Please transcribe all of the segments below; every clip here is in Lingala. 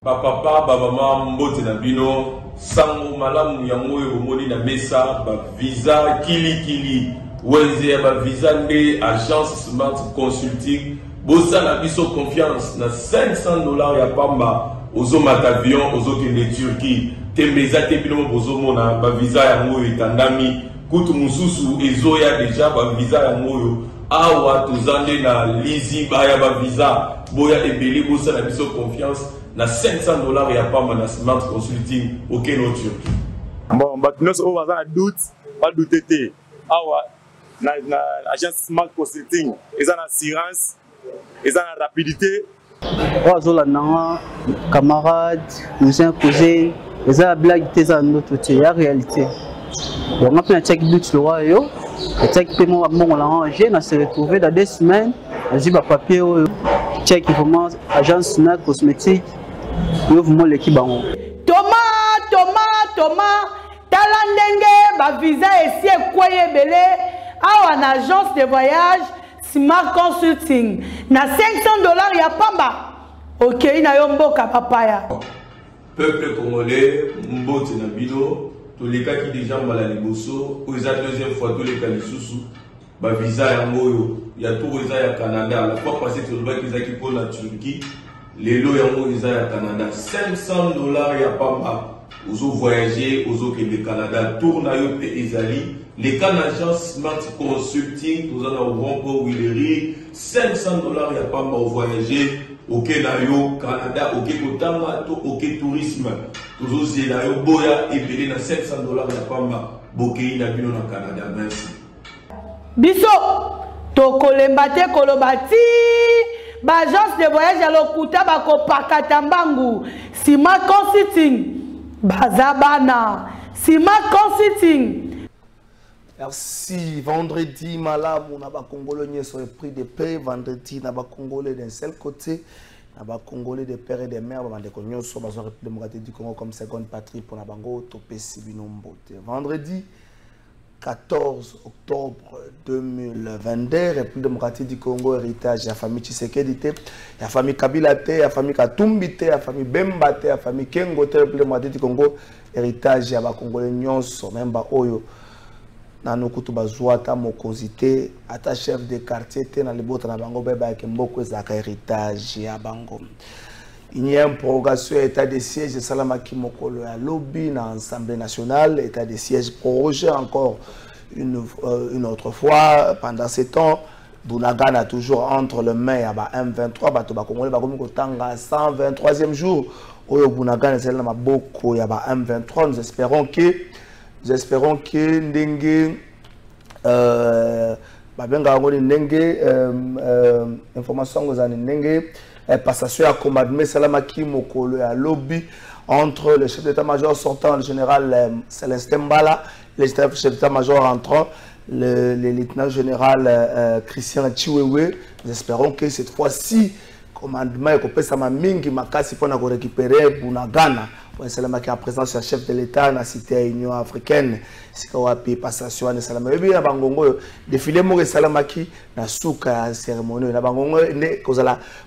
Papa, maman, mbote na bino, sango malamu yango omoni na mesa, ba visa kili wenze ba visa nde agence Smart Consulting, bosa na biso confiance na $500 ya pamba, ozo matavion, ozo kende Turquie, tembeza te bino bozo mona ba visa yango etandami, kutu mususu ezoya deja ba visa yango awa tozande na lizi baya ba visa, boya ebeli bosa na biso confiance. Na $500 ya pas na Smart Consulting au Kenya Turquie. Bon, nous on va doute, pas douter. Awa na agence Smart Consulting, ils ont assurance, ils ont rapidité. Ozola na camarade, cousin, ils ont blague tes en notre côté, la réalité. On a pris un check doute le roi yo, le check paiement on l'a rangé, on s'est retrouvé dans 2 semaines, on dit bah papier check vraiment agence Smart Cosmétique. Thomas, Talandenge, ba visa ici Koye Belé, à une agence de voyage Smart Consulting. Na $500 ya pamba. Ok, na yomboka papaya. Peuple congolais, mbote na bino, tous les cas qui déjà mal à liboso, ou la deuxième fois tous les cas les sous ba visa ya moyo, ya tout visa ya Canada, la fois passée sur le bac qui pour la Turquie. Les lots yango ils à Canada $500 ya pamba ozo voyager ozo ke le Canada tourna yo pe ezali les Canadiens Smart Consulting tous en Rompo Willery $500 ya pamba au voyager OK na yo Canada OK kotanga to OK tourisme tozo zela yo boya ebele na $500 ya pamba bokei na bino na Canada. Merci biso to kolembate kolobati l'agence de voyage à l'Okuta bako pakatambangu Smart Consulting bazabana Smart Consulting. Merci. Vendredi malam on a congolais sur le prix de paix. Vendredi on a congolais d'un seul côté, on a congolais des pères et des mères on a des cognos sur la République démocratique du Congo comme seconde patrie pour la bango topé sibinombote. Vendredi 14 octobre 2022, République démocratique du Congo, héritage, la famille Tshisekedi, la famille Kabila, la famille Katumbi, la famille Bemba, la famille Kengo, République démocratique du Congo, héritage, la Congolais Nyonso, même Oyo, Nano Kutuba Zouata, Mokozité, ata chef de quartier, dans les bottes na bango, beba Kemboko, Zaka héritage, ya bango. Il y a une prorogation état de siège de Salamaki Mokolo à lobby dans l'Assemblée nationale, état de siège prorogé encore une autre fois. Pendant ce temps, Bounagan a toujours entre le mai à M23, Batoba Congolais, Bakomikotanga 123e jour. Oyo Bounagan est là beaucoup à M23. Nous espérons que Ndenge information aux Ndenge passation à commandement Salamaki Mokolo à lobby entre le chef d'état-major sortant, le général Célestin Mbala, le chef d'état-major entrant, le lieutenant général Christian Chiwewe. Nous espérons que cette fois-ci, commandement et que ça m'a mingi makasi pour récupérer Bunagana. Pour Salamaki en présence du chef de l'État dans la cité à l'Union africaine. C'est qu'on a payé passation à Salamaki. Et bien, Bangongo, défilé Moué Salamaki, na souka cérémonie. Na Bangongo,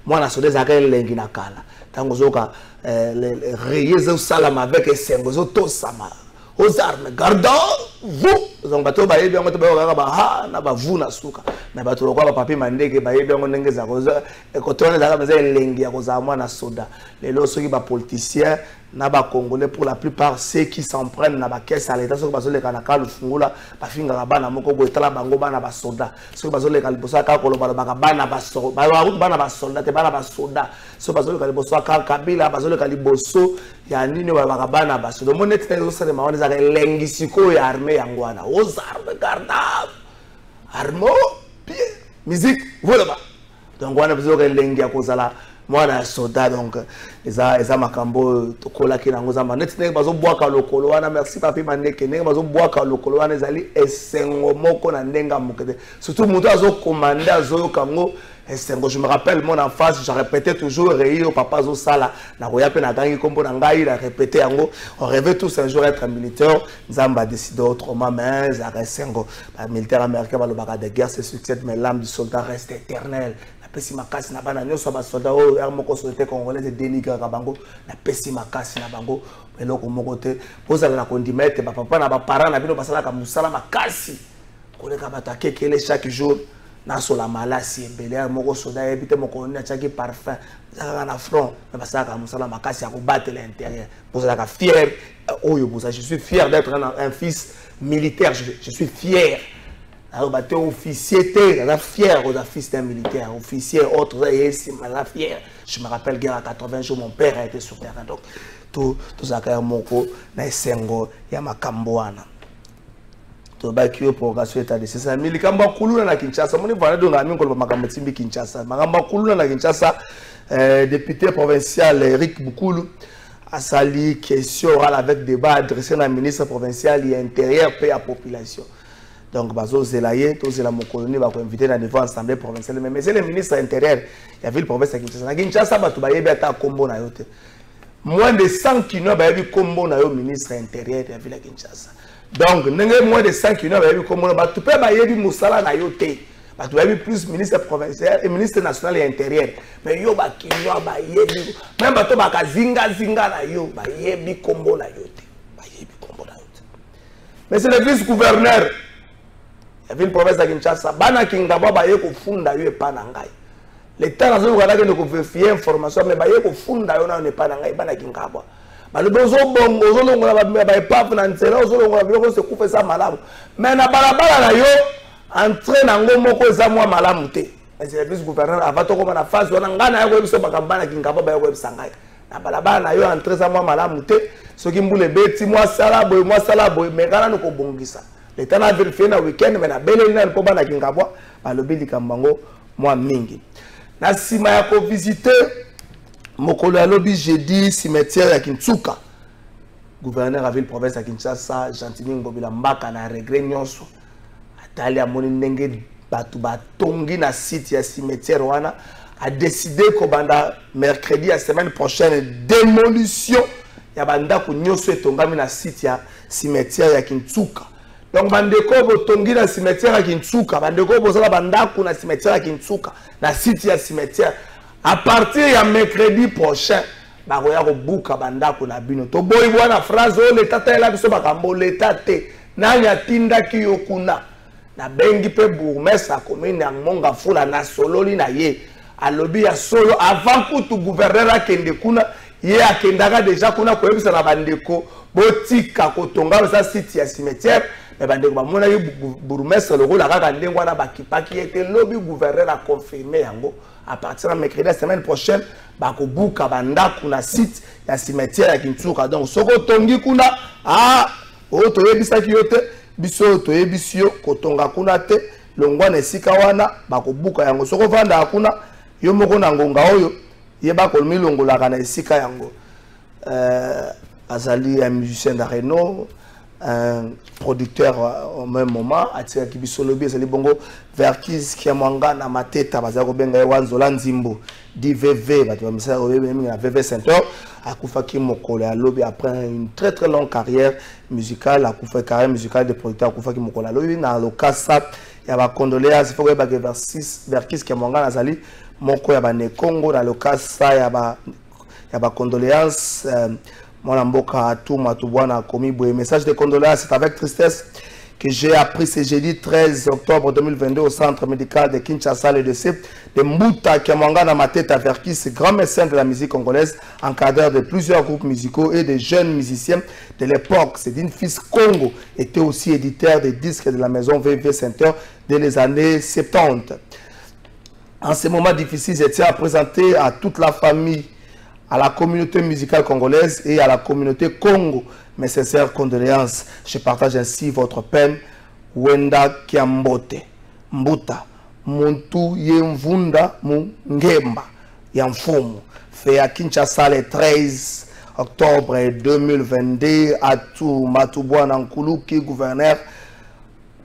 moi, na soudé Zagel Lengi Nakala. Tango Zoka, les rayés Salama avec les Sengozo Tosama. Aux armes, gardons, vous, on bateau, baye bien, on va na bavu na souka. Na bateau, quoi, papier mandé, baye bien, on est zagoza. Et quand on est dans la Lengi, à cause na soda. Les lots, qui sont politiciens, Naba Congolais pour la plupart ceux qui s'en prennent na ba caisse à l'état ceux qui basent les kanaka le fungula ba finga bana moko bo etala bango bana ba soda ceux qui basent les kalibosa ka koloba ba bana ba so ba bana ba soldat te bana ba soda ceux qui basent les kalibosa ka kabila basent les kaliboso ya nini ba bana ba soda monete zo sale ma wana za lengisiko ya armée yangwana aux armes gardables armo pied musique voilà ba donc wana bezo ka lengi ya kozala moi na soda donc eza makambo tokola ki nango za maneti ne bazo boaka lokolo wana merci papi maneke ne bazo boaka lokolo wana ezali esengo moko na ndenga mokete surtout muto azo commander azo kango esengo. Je me rappelle mon enfance, je répétais toujours réyo papa zo sala na koya pe na tangi kombo na ngai la répéter yango on rêvait tous un jour être militaire. Nzamba décidé autrement mais za esengo militaire américain balobaka de guerre se succède mais l'âme du soldat reste éternelle. pesi makasi na bana nyonso ba soldat o moko société congolaise dénigre ka bango na pesi makasi na bango eloko moko te pozala na kondimete ba papa na ba parents na bino basala ka musala makasi koleka batake kele chaque jour na sola malasi ebele moko soldat ebite moko na chaki parfum za na front na basala ka musala makasi ya ko battre l'intérieur pozala ka fier oyo boza je suis fier d'être un fils militaire je suis fier. Alors, bah, officier, fier aux fils d'un militaire, officier, autre, fier. Je me rappelle, guerre à 80 jours, mon père a été sur terrain. Donc, tout ça, Moko, Naïsengo, Yamakamboana. Tout ça, qui est pour rassurer ta décision. Mais les Kamba Koulouna na Kinshasa, mon évoilé de Rami, qu'on va Makamotsimbi Kinshasa. Makamba Koulouna na Kinshasa, député provincial Eric Boukoulou, a sali question avec débat adressé à la ministre provinciale et intérieur paix à population. Donc, bazo zelaye, tous la mon colonie va inviter dans devant l'Assemblée provinciale. Mais c'est le ministre intérieur, il y avait le province à Kinshasa. Kinshasa, tu vas y avoir un combo na yote. Moins de 100 kino, il y avait combo na yo ministre intérieur, il y avait la Kinshasa. Donc, moins de 100 kino, il y avait combo na tu peux y avoir moussala na yote. Tu vas y avoir plus ministre provincial et ministre national et intérieur. Mais yo ba kino, ba yebi. Même bato ba zinga na yo, ba yebi combo na yote. Ba yebi combo na yote. Mais c'est le vice-gouverneur. La ville province de Kinshasa, bana kingaba ba yeko funda yo epana ngai. L'État nazo ko ndaka ko vérifier information mais ba yeko funda yo na epana ngai bana kingaba. Ba le bozo bongo zo longo ba epap na ntsela zo longo ba ko se kufa sa malamu. Mais na balabala na yo entrer na ngo moko za mwa malamu te. Mais le vice gouverneur avato ko na phase wana ngana yako biso bakambana kingaba ba yeko bisangai. Na balabala na yo entrer za mwa malamu te. Soki mbule beti mwa sala boy mais kana no ko bongisa. L'État a vérifié le week-end, mais la belle année, pour la Kingabwa, par le Béli Kambango, moi, Mingi. Na sima ya ko visiter, mokolo ya lobby jeudi, cimetière ya Kintsuka. Gouverneur à ville province à Kinshasa, Gentini Ngobila Mbaka na regret nyonso. Atali amoni ndenge batu batongi na site ya cimetière wana a décidé ko banda mercredi la semaine prochaine démolition ya banda ko nyonso etongami na site ya cimetière ya Kintsuka. Donc, bandeko botongi na cimetière à Kintsuka, bandeko bozala bandaku na cimetière à Kintsuka, na site ya cimetière. À partir ya mercredi prochain, bakoya ko buka bandaku na bino. To boy bwana phrase o l'État ta la biso bakambo l'État te. Nanya tinda ki yokuna. Na bengi pe bourgmestre a commune ya Monga Fula na sololi na ye. A lobby ya solo avant que tout gouverneur akende kuna, ye akendaka déjà kuna ko yebisa na bandeko botika kotonga sa site ya cimetière. Mais bandeko ba mona yo bourgmestre le rôle kaka ndenge wana bakipaki était lobby gouverneur a confirmé yango à partir de mercredi la semaine prochaine bako buka bandaku na site ya cimetière ya Kintsuka. Donc soko tongi kuna o to yebisa ki yote biso to yebisio kotonga kuna te longwa na esika wana bako buka yango soko vanda kuna yo moko na ngonga oyo ye bako milongolaka na esika yango. Azali un musicien de Renault, un producteur au même moment, Atia Kibisolobi, Azali Bongo, Verkis Kiamwanga na Mateta, Bazako Benga Wanzola Nzimbo, DVV, VV Center, Akufa Kimokole, à Lobby, après une très très longue carrière musicale, Akufa carrière musicale de producteur, Akufa Kimokole, à Lobby, dans le cas ça, il y a des condoléances, il faut que Verkis Kiamwanga Nazali, Moko, il y a Congo, dans le cas ça, il y a des condoléances. Mon mboka tout matubwana komi boye message de condoléances. C'est avec tristesse que j'ai appris ce jeudi 13 octobre 2022 au centre médical de Kinshasa le décès de Mbuta Kiamwanga Mateta Verkis, grand médecin de la musique congolaise, encadreur de plusieurs groupes musicaux et de jeunes musiciens de l'époque. C'est d'une fils Congo, était aussi éditeur des disques de la maison VV Center dès les années 70. En ces moments difficiles, je tiens à présenter à toute la famille, à la communauté musicale congolaise et à la communauté Congo mes sincères condoléances. Je partage ainsi votre peine. Wenda Kiambote Mbuta Muntu Yemvunda Mungemba Yamfumu, fait à Kinshasa le 13 octobre 2022 à tout Matubwana Nkulu, qui est gouverneur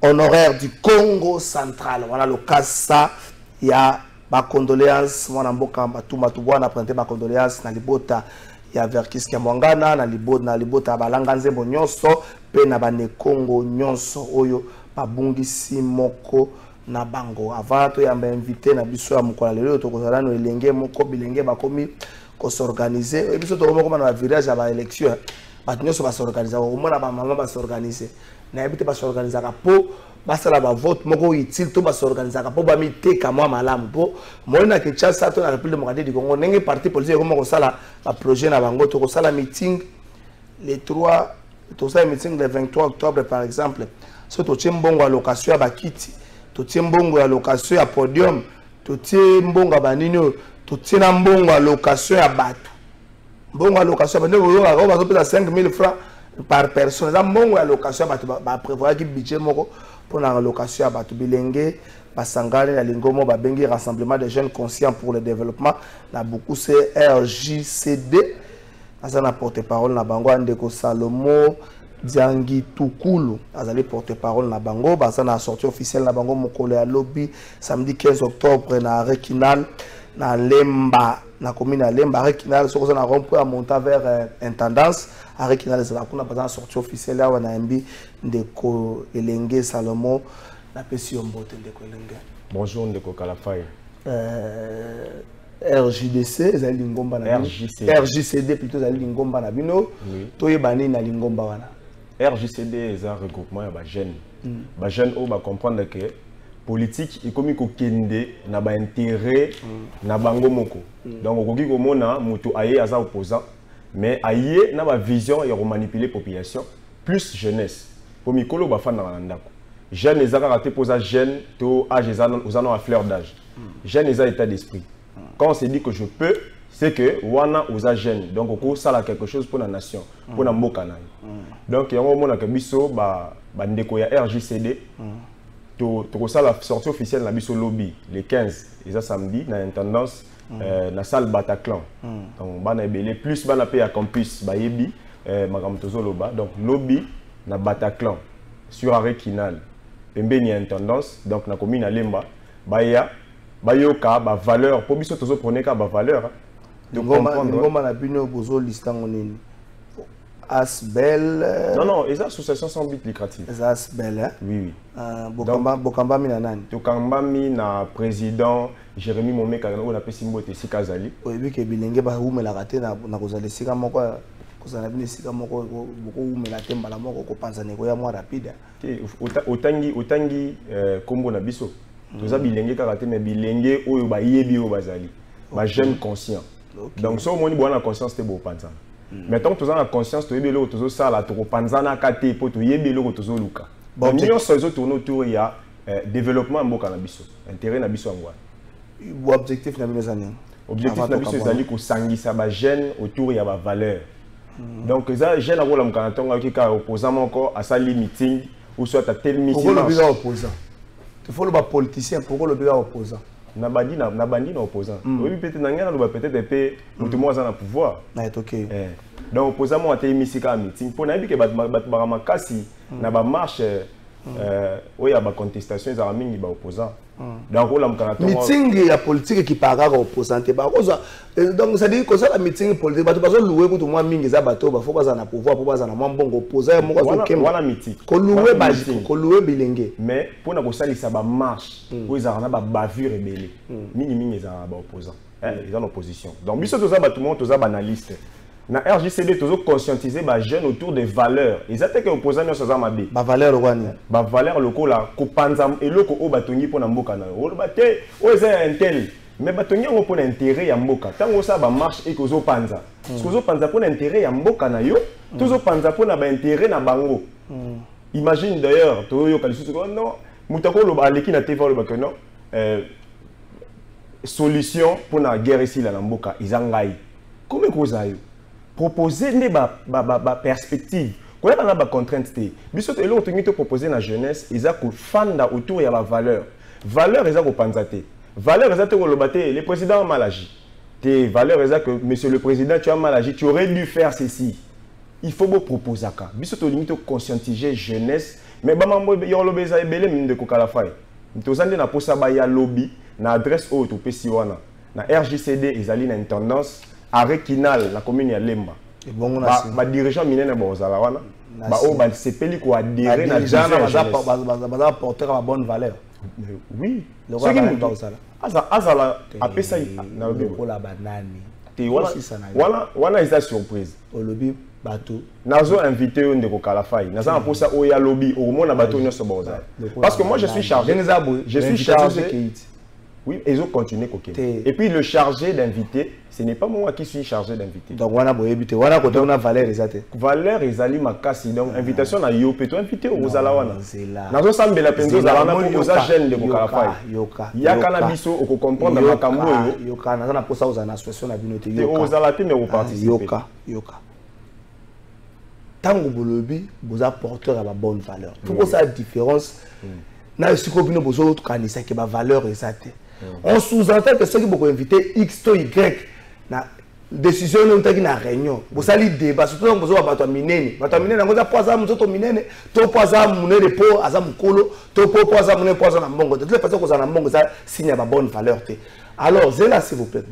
honoraire du Congo central. Voilà le cas ça. Il y a ma condoléance, mon amboka tout Matubwana présenté ma condoléance na libota ya Verkis Kiamwanga na libota balanganze nyonso pe na bane Congo nyonso oyo babungisi moko na bango avant to yamba invité na biso ya mokola lelo to kozala no elenge moko bilenge bakomi ko s'organiser et biso to comme na village ya ba élection ba nyonso ba s'organiser au moins na ba mama ba s'organiser na ebite ba s'organiser ka po basala ba vote moko utile to ba s'organiser ka po ba miteka mwa malamu po moina ke chasa to na République démocratique du Congo ndenge parti politique comme ko sala ba projet na bango to ko sala meeting les 3 to sala meeting le 23 octobre par exemple so to tiembongo à location ya bakiti to tiembongo ya location ya podium to tiembongo banino to tina mbongo à location ya bato mbongo à location ba ndeko yo ba zo pesa 5000 francs par personne za mbongo ya location ya bato ba prévoir ki budget moko pour la location ya bato bilenge basangane na lingomo ba bengi rassemblement des jeunes conscients pour le développement na beaucoup c'est RJCD asa na porte-parole na bango andeko Salomo Diangi Tukulu azali porte-parole na bango basa na sortie officielle na bango mokolo ya lobby samedi 15 octobre na Rekinal na Lemba na commune ya Lemba Rekinal soko na rond-point à monter vers intendance à Rekinal za kuna basa na sortie officielle ya wana mbi ndeko Elenge Salomo na pesi ombote ndeko Elenge. Bonjour ndeko Kalafai. RJDC ezali lingomba na RJCD plutôt ezali lingomba na bino toyebani na lingomba wana. RJCD est un regroupement de jeunes. Les jeunes ont comprendre que la politique est comme si na ba intérêt na bango moko. Donc on dit que mona mutu aye aza opposant mais aye na ba vision et manipuler population plus jeunesse. Pour mikolo ba fan na ndako. Jeunes les a raté posa jeune to âge aux années à fleur d'âge. Jeunes les a état d'esprit. Quand on se dit que je peux c'est que wana oza jeune donc on sala quelque chose pour la nation pour la mboka na donc il y a un moment que biso ba ndeko ya RJCD to sala sortie officielle na biso lobby le 15 et samedi na intendance na salle Bataclan donc bana ebele plus bana pe ya campus ba yebi makambo tozoloba donc lobby na Bataclan sur arrêt Kinal pembeni ya intendance donc na commune Lemba baya bayoka ba valeur pour biso tozo prendre ka ba valeur de comprendre na bino bozo listango nini Asbel non les associations sans but lucratif Asbel hein oui bokamba mi na nani tokamba mi na président Jérémy Momeka on appelle Simbote Sikazali oyebi ke bilenge ba umela kate na kozala sika moko kozala bine sika moko boko umela te mbala moko ko panzane ko ya mwa rapide otangi kombo na biso toza bilenge kaka te mais bilenge oyo ba yebi o bazali ba jeune conscient. Donc so moni bona conscience te bo panza. Mettons tous en conscience to yebelo tozo sala to panza na kate po to yebelo tozo luka. Bon millions so zo tourner autour ya développement mboka na biso, intérêt na biso ngwa. Objectif na biso nani? Objectif na biso ezali ko sangisa ba jeune autour ya ba valeur. Donc ça jeune a rola mkana tonga ki ka opposant moko à sa meeting ou soit à tel meeting. Pourquoi le biga opposant? Il faut le ba politicien pourquoi le biga opposant? Na bandi na opposant. Oui peut-être nangana lo peut-être épée mutu mo za na pouvoir. Na est OK. Donc opposant mo ate misika meeting pour na bi ke bat ba makasi na ba marche oya ba contestation za mingi ba opposant. Donc on la mkana to meeting ya politique qui paraga opposant ba koza donc ça dit que ça la meeting politique ba to bazo louer ko to mo mingi za bato ba fo baza na pouvoir po baza na mo mbongo opposant mo ko kem wala meeting ko louer ba ko louer bilenge mais pour na ko salisa ba marche po za na ba bavure ebele mingi za ba opposant ils en opposition donc biso to za ba tout monde to za ba analyste na RJCD tozo conscientiser ba jeunes autour des valeurs ils attaquent opposants no ça mabe ba valeur wani ba valeur lokola ko panza eloko o batongi pona mboka na o ba te o eza intel mais batongi ngo pona intérêt ya mboka tango ça ba marche et kozo panza kozo panza pona intérêt ya mboka na yo tozo panza pona ba intérêt na bango imagine d'ailleurs to yo kalisu non mutako lo ba leki na TV lo ba que non solution pona guerre ici la mboka izangai comment koza yo proposer ne ba perspective quoi na ba contrainte té biso te lo to proposer na jeunesse ils a ko fanda autour ya ba valeur ils a ko panzate valeur ils a te ko lobaté le président mal agi tes valeurs ils a que monsieur le président tu as mal agi tu aurais dû faire ceci il faut beau proposer ka biso to limite conscientiser jeunesse mais ba mambo yo lobeza ebele minde ko kala fay to zande na posa ba ya lobby na adresse o to pesi wana na RJCD ezali na tendance arrêt Kinal la commune ya Lemba et bon ba dirigeant minene bozala wana ba o ba sepeli ko adhérer na gens baza porter la bonne valeur Oui. Le roi va pas au sala. Azala après ça na le pour la banane. Te wana isa surprise. Au lobby bateau. Nazo invité on de ko Kalafai. Naza pour ça oya lobby au mona bateau nyoso boza. Parce que moi je suis chargé. Je suis chargé. Oui, ils ont continué coquet. Et puis le chargé d'inviter, ce n'est pas moi qui suis chargé d'inviter. Donc wana boye bité, wana côté on a Valère ezate. Valère ezali makasi donc invitation na yo peut inviter au Zalawana. Nazo sambela penzo zalana pour oza jeune de Kalafai. Yoka. Yakana biso o comprendre makambo yo. Yoka naza na posa oza na association na binote yoka. Te ozalate mais au participer. Yoka. Tango bolobi boza porteur à la bonne valeur. Pourquoi ça la différence? Na siko bino bozo kanisa ke ba valeur ezate. On sous-entend que ceux qui vont inviter X to Y na décision non taki na réunion. Vous allez débat surtout quand vous avez minene. Bato minene ngoza poza mzoto minene, to poza munene po azamu kolo, to po poza munene poza na mbongo. De toute façon que ça na mbongo ça signe ba bonne valeur te. Alors zela s'il vous plaît.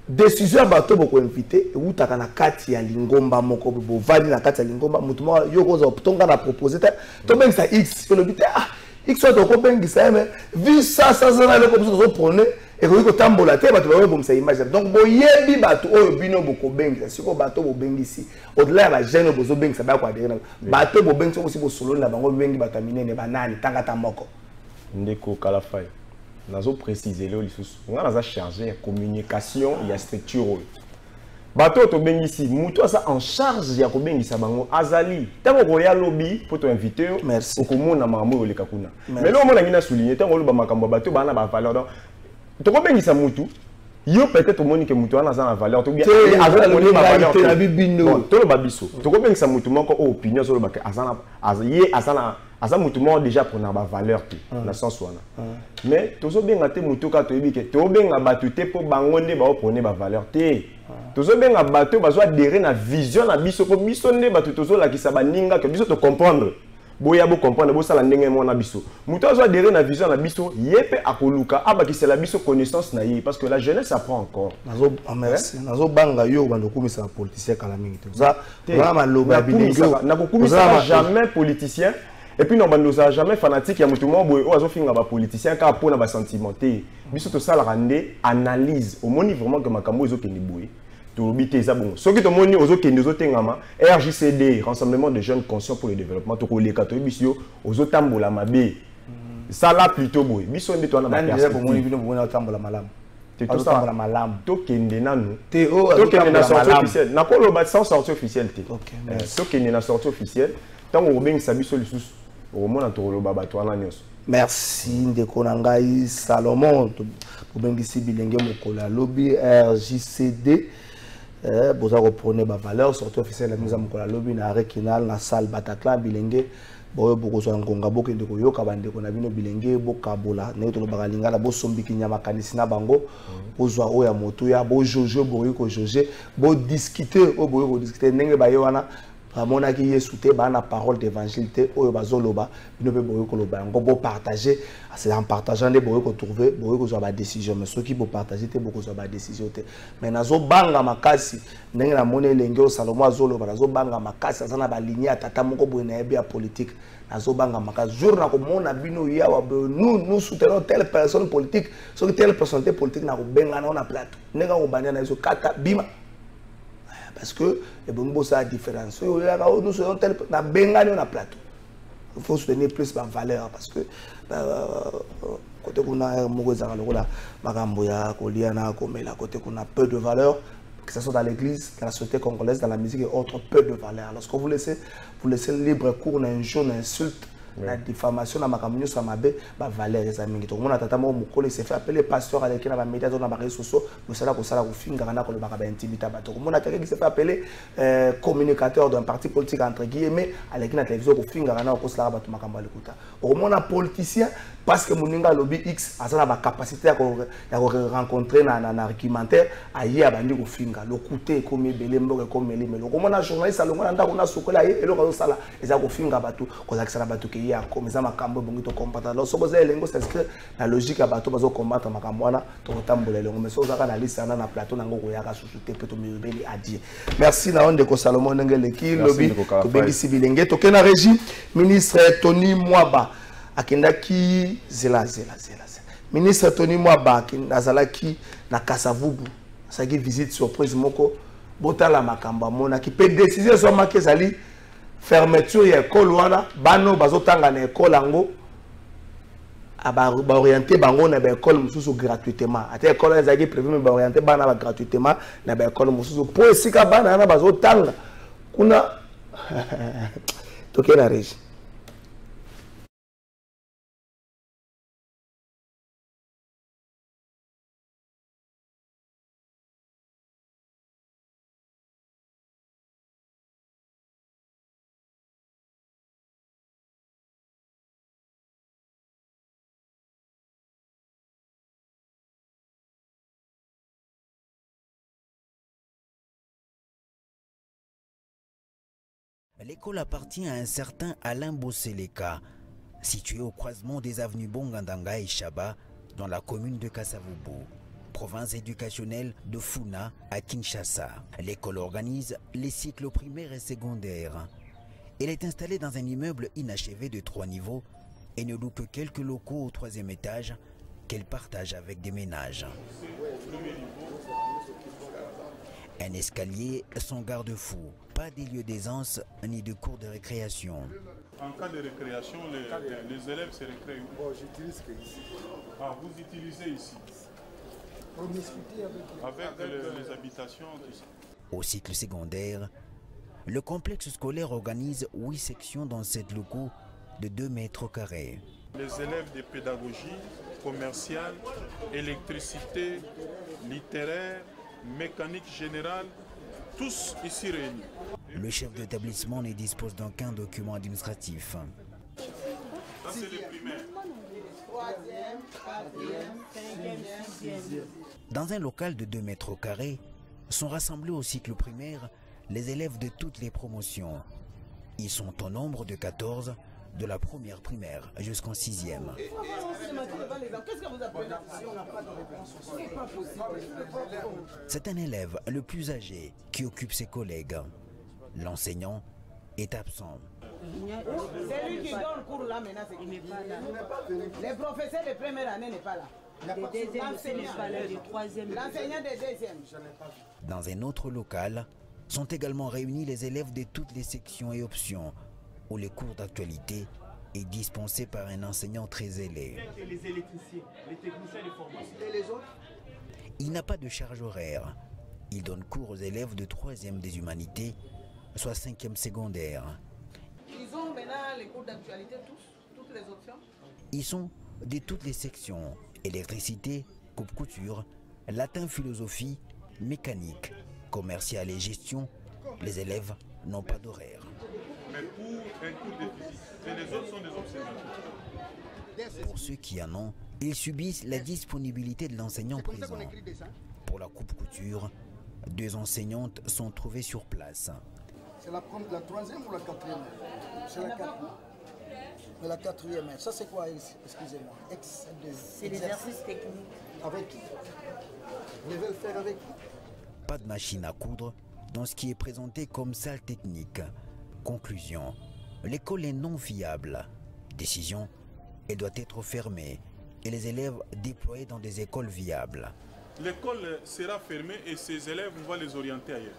Décision bato boko inviter ou taka na kati ya lingomba moko bo vali na kati ya lingomba mutu mo yoko za tonga na proposer to ben ça X que le bité ah X soit au copain qui s'aime, vu ça, na le comme ça, vous prenez, et vous dites tambola, tu vas voir ça image. Donc, boyebi bateau, oh, bino boko bengi, c'est quoi bateau bo bengi ici. Au-delà la gêne, bozo bengi, ça va quoi dire. Bateau bo bengi, aussi bo solo, la bango bengi batamine, ne banane, tangata moko. Ndeko Kalafai, nazo préciser le lissus. On a chargé la communication, il y a structure. Bateau to bengi ici, muto ça en charge ya ko bengi sa bango azali. Tango royal lobby pour te inviter pour que mon amamo le kakuna. Mais là on a ngina souligner tango lo ba makambo bateau bana ba valeur donc. To ko bengi sa mutu. Yo peut-être moni que mutu ana za valeur to bien avec moni ba valeur to bibino. To lo babiso. To ko bengi sa mutu moko opinion sur le bak azana aza mutu mo déjà pour na ba valeur te na sens wana. Mais to so benga te mutu ka to yebike to benga batu te po bango nde ba opone ba valeur te. Tozo benga bateau bazo adhérer na vision na biso po biso nde bateau tozo la kisaba ninga que biso to comprendre boya bo comprendre bo sala ndenge mo na biso muto azo adhérer na vision na biso yepe akoluka abaki c'est la biso connaissance na ye parce que la jeunesse apprend encore nazo merci nazo banga yo bando kumisa politicien kala mingi to za na maloba bilingo na kumisa jamais politicien et puis non bando za jamais fanatique ya mutu mo boy o azo finga ba politicien ka pona ba sentimenté biso to sala rande analyse au moni vraiment que makambo ezo kende boy to bité ça bon ce qui to moni ozo kende ozo tengama RJCD rassemblement de jeunes conscients pour le développement to ko leka to biso ozo tambola mabe ça là plutôt boy biso nde to na ba perspective pour moni bino bona tambola malamu te to tambola malamu to kende nanu te o to kende na sortie officielle na ko lo ba sans sortie officielle te to kende na sortie officielle tango obeng sa biso lisusu au moins to lo ba bato ana nyos. Merci ndeko na ngai Salomon bobengisi bilenge mokola lobby RJCD boza reprenez ba valeur sortie officielle la mise en mokola lobby na rekinal na salle Bataclan bilenge boyo bokozwa ngonga bokende koyoka bandeko na bino bilenge bokabola ne to lobaka lingala bosombiki nyama kanisi na bango bozwa oya moto ya bo jojo boyo ko joje bo discuter o boyo ko discuter ndenge ba yewana amona ki yesu te ba na parole d'évangile te oyo bazoloba bino pe boyo ko loba ngo bo partager c'est en partageant les boyo ko trouver boyo ko zo ba décision mais ceux qui bo partager te boko zo ba décision te mais nazo banga makasi ndenge na mona elenge Salomo azoloba nazo banga makasi azana ba ligne ya tata moko boye na yebi ya politique nazo banga makasi jour na ko mona bino ya wa nous soutenons telle personne politique ceux qui telle personne politique na ko benga na plateau ndenge ko banya na eso kata bima. Parce que les bonbons ça a différence. Nous sommes tel na bengani on a plateau. Il faut soutenir plus la valeur parce que côté qu'on a mogoza lokola makambo ya koliana komela côté qu'on a peu de valeur que ce soit dans l'église, dans la société congolaise, dans la musique et autres peu de valeur. Lorsque vous laissez libre cours na injure, na insulte, la diffamation na makambo ça mabe ba valeur les amis. Donc mon tata mo mukolo s'est fait appeler pasteur avec na ba médias dans ba réseaux sociaux, pour cela ko sala ko finga kana ko le ba intimita ba to. Mon tata qui s'est fait appeler communicateur d'un parti politique entre guillemets avec na télévision ko finga kana ko sala ba to makambo lekuta. Au mon politicien parce que moninga lobby X a la capacité à rencontrer na argumentaire aye abandi ko finga le côté comme belembo comme melime le comme na journaliste alongo na ndako na sokola ye elo ko sala eza ko finga batu ko za kisala batu ke ya comme ça makambo bongi to combattre alors so boza elengo s'inscrire na logique ya batu bazo combattre makambo wana to tambola elengo mais so za kana liste na plateau na ngoko ya ka susute pe to mibeli adie merci na onde ko Salomon ngele ki lobby to bengi sibilenge to kena régie ministre Tony Mwaba akendaki zela. Ministre Tony Mwaba azalaki na Kasavubu. Ça qui visite surprise moko botala makamba mona qui peut décider sur ma kezali fermeture ya école wana bano bazotanga na école ango aba orienter bango na ba école mususu gratuitement ate école ezaki prévu mais ba orienter bana ba gratuitement na ba école mususu po esika bana na bazotanga kuna toke na régie. L'école appartient à un certain Alain Bosseleka, situé au croisement des avenues Bongandanga et Chaba, dans la commune de Kasavubu, province éducationnelle de Funa à Kinshasa. L'école organise les cycles primaires et secondaires. Elle est installée dans un immeuble inachevé de 3 niveaux et ne loue que quelques locaux au 3e étage qu'elle partage avec des ménages. Un escalier sans garde-fou, pas des lieux d'aisance ni de cours de récréation. En cas de récréation, les élèves se récréent. Bon, j'utilise que ici. Ah, vous utilisez ici. On discute avec les habitations, tout ça. Au cycle secondaire, le complexe scolaire organise 8 sections dans 7 locaux de 2 mètres carrés. Les élèves de pédagogie, commerciale, électricité, littéraire, mécanique générale, tous ici réunis. Le chef d'établissement ne dispose d'aucun document administratif. Ça, c'est les primaires. Dans un local de 2 mètres carrés, sont rassemblés au cycle primaire les élèves de toutes les promotions. Ils sont au nombre de 14, de la première primaire jusqu'en 6e. C'est un élève le plus âgé qui occupe ses collègues. L'enseignant est absent. C'est lui qui donne cours là maintenant, il n'est pas là. Les professeurs de première année n'est pas là. L'enseignant de deuxième. Dans un autre local sont également réunis les élèves de toutes les sections et options où les cours d'actualité est dispensé par un enseignant très zélé. Les électriciens, les techniciens de formation. Et les autres? Il n'a pas de charge horaire. Il donne cours aux élèves de 3e des humanités, soit 5e secondaire. Ils ont maintenant les cours d'actualité tous, toutes les options? Ils sont de toutes les sections: électricité, coupe-couture, latin, philosophie, mécanique, commercial et gestion. Les élèves n'ont pas d'horaire. Mais pour un cours de physique, et les autres sont des observateurs. Pour ceux qui en ont, ils subissent la disponibilité de l'enseignant présent. Pour la coupe-couture, 2 enseignantes sont trouvées sur place. C'est la 3e ou la 4e? C'est la 4e. Mais la 4e, ça c'est quoi? Excusez-moi. C'est l'exercice technique. Avec qui? Vous devez le faire avec qui? Pas de machine à coudre dans ce qui est présenté comme salle technique. Conclusion, l'école est non viable. Décision, elle doit être fermée et les élèves déployés dans des écoles viables. L'école sera fermée et ces élèves, on va les orienter ailleurs.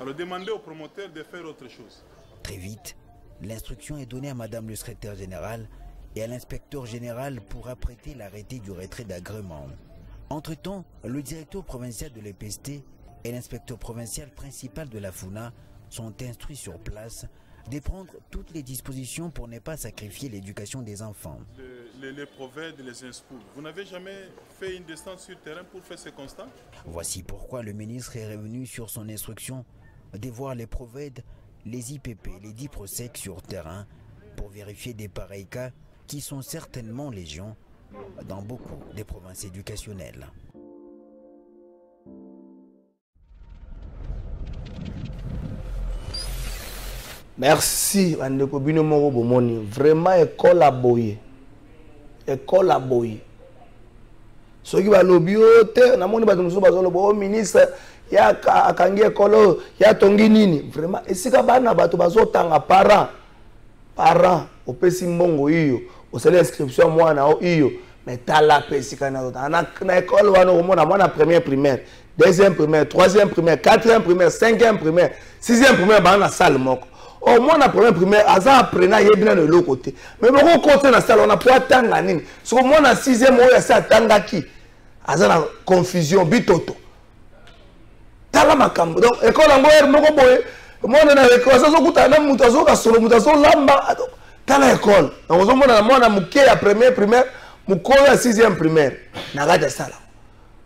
Alors demandez au promoteur de faire autre chose. Très vite, l'instruction est donnée à Madame le secrétaire général et à l'inspecteur général pour apprêter l'arrêté du retrait d'agrément. Entre-temps, le directeur provincial de l'EPST et l'inspecteur provincial principal de la FUNA sont instruits sur place de prendre toutes les dispositions pour ne pas sacrifier l'éducation des enfants. Les provèdes, les inspous. Vous n'avez jamais fait une descente sur terrain pour faire ce constat? Voici pourquoi le ministre est revenu sur son instruction de voir les provèdes, les IPP, les DIPROSEC sur terrain pour vérifier des pareils cas qui sont certainement légion dans beaucoup des provinces éducationnelles. Merci, Andeko Bino Moro Bomoni. Vraiment, école à boyer. École à boyer. Ce qui va le biote, namoni batumso bazolo bo ministre ya akangi école ya tongi nini. Vraiment, esika bana bato bazotanga parents opesi mbongo hiyo osali inscription mwana o iyo mais tala pesika na école wana omona mwana première primaire deuxième primaire troisième primaire quatrième primaire cinquième primaire sixième primaire ba na salle moko au mwana première primaire aza apprenant yebina na l'autre côté mais boko côté na salle on a pas tanga nini so mwana sixième oyo sa tanga ki aza na confusion bitoto tala makambo donc école ngo moko boye mwana na école so kutana mutu azoka solo mutu azo lamba tala école donc ozo mona mwana muke ya première primaire mukoyo ya sixième primaire na gata sala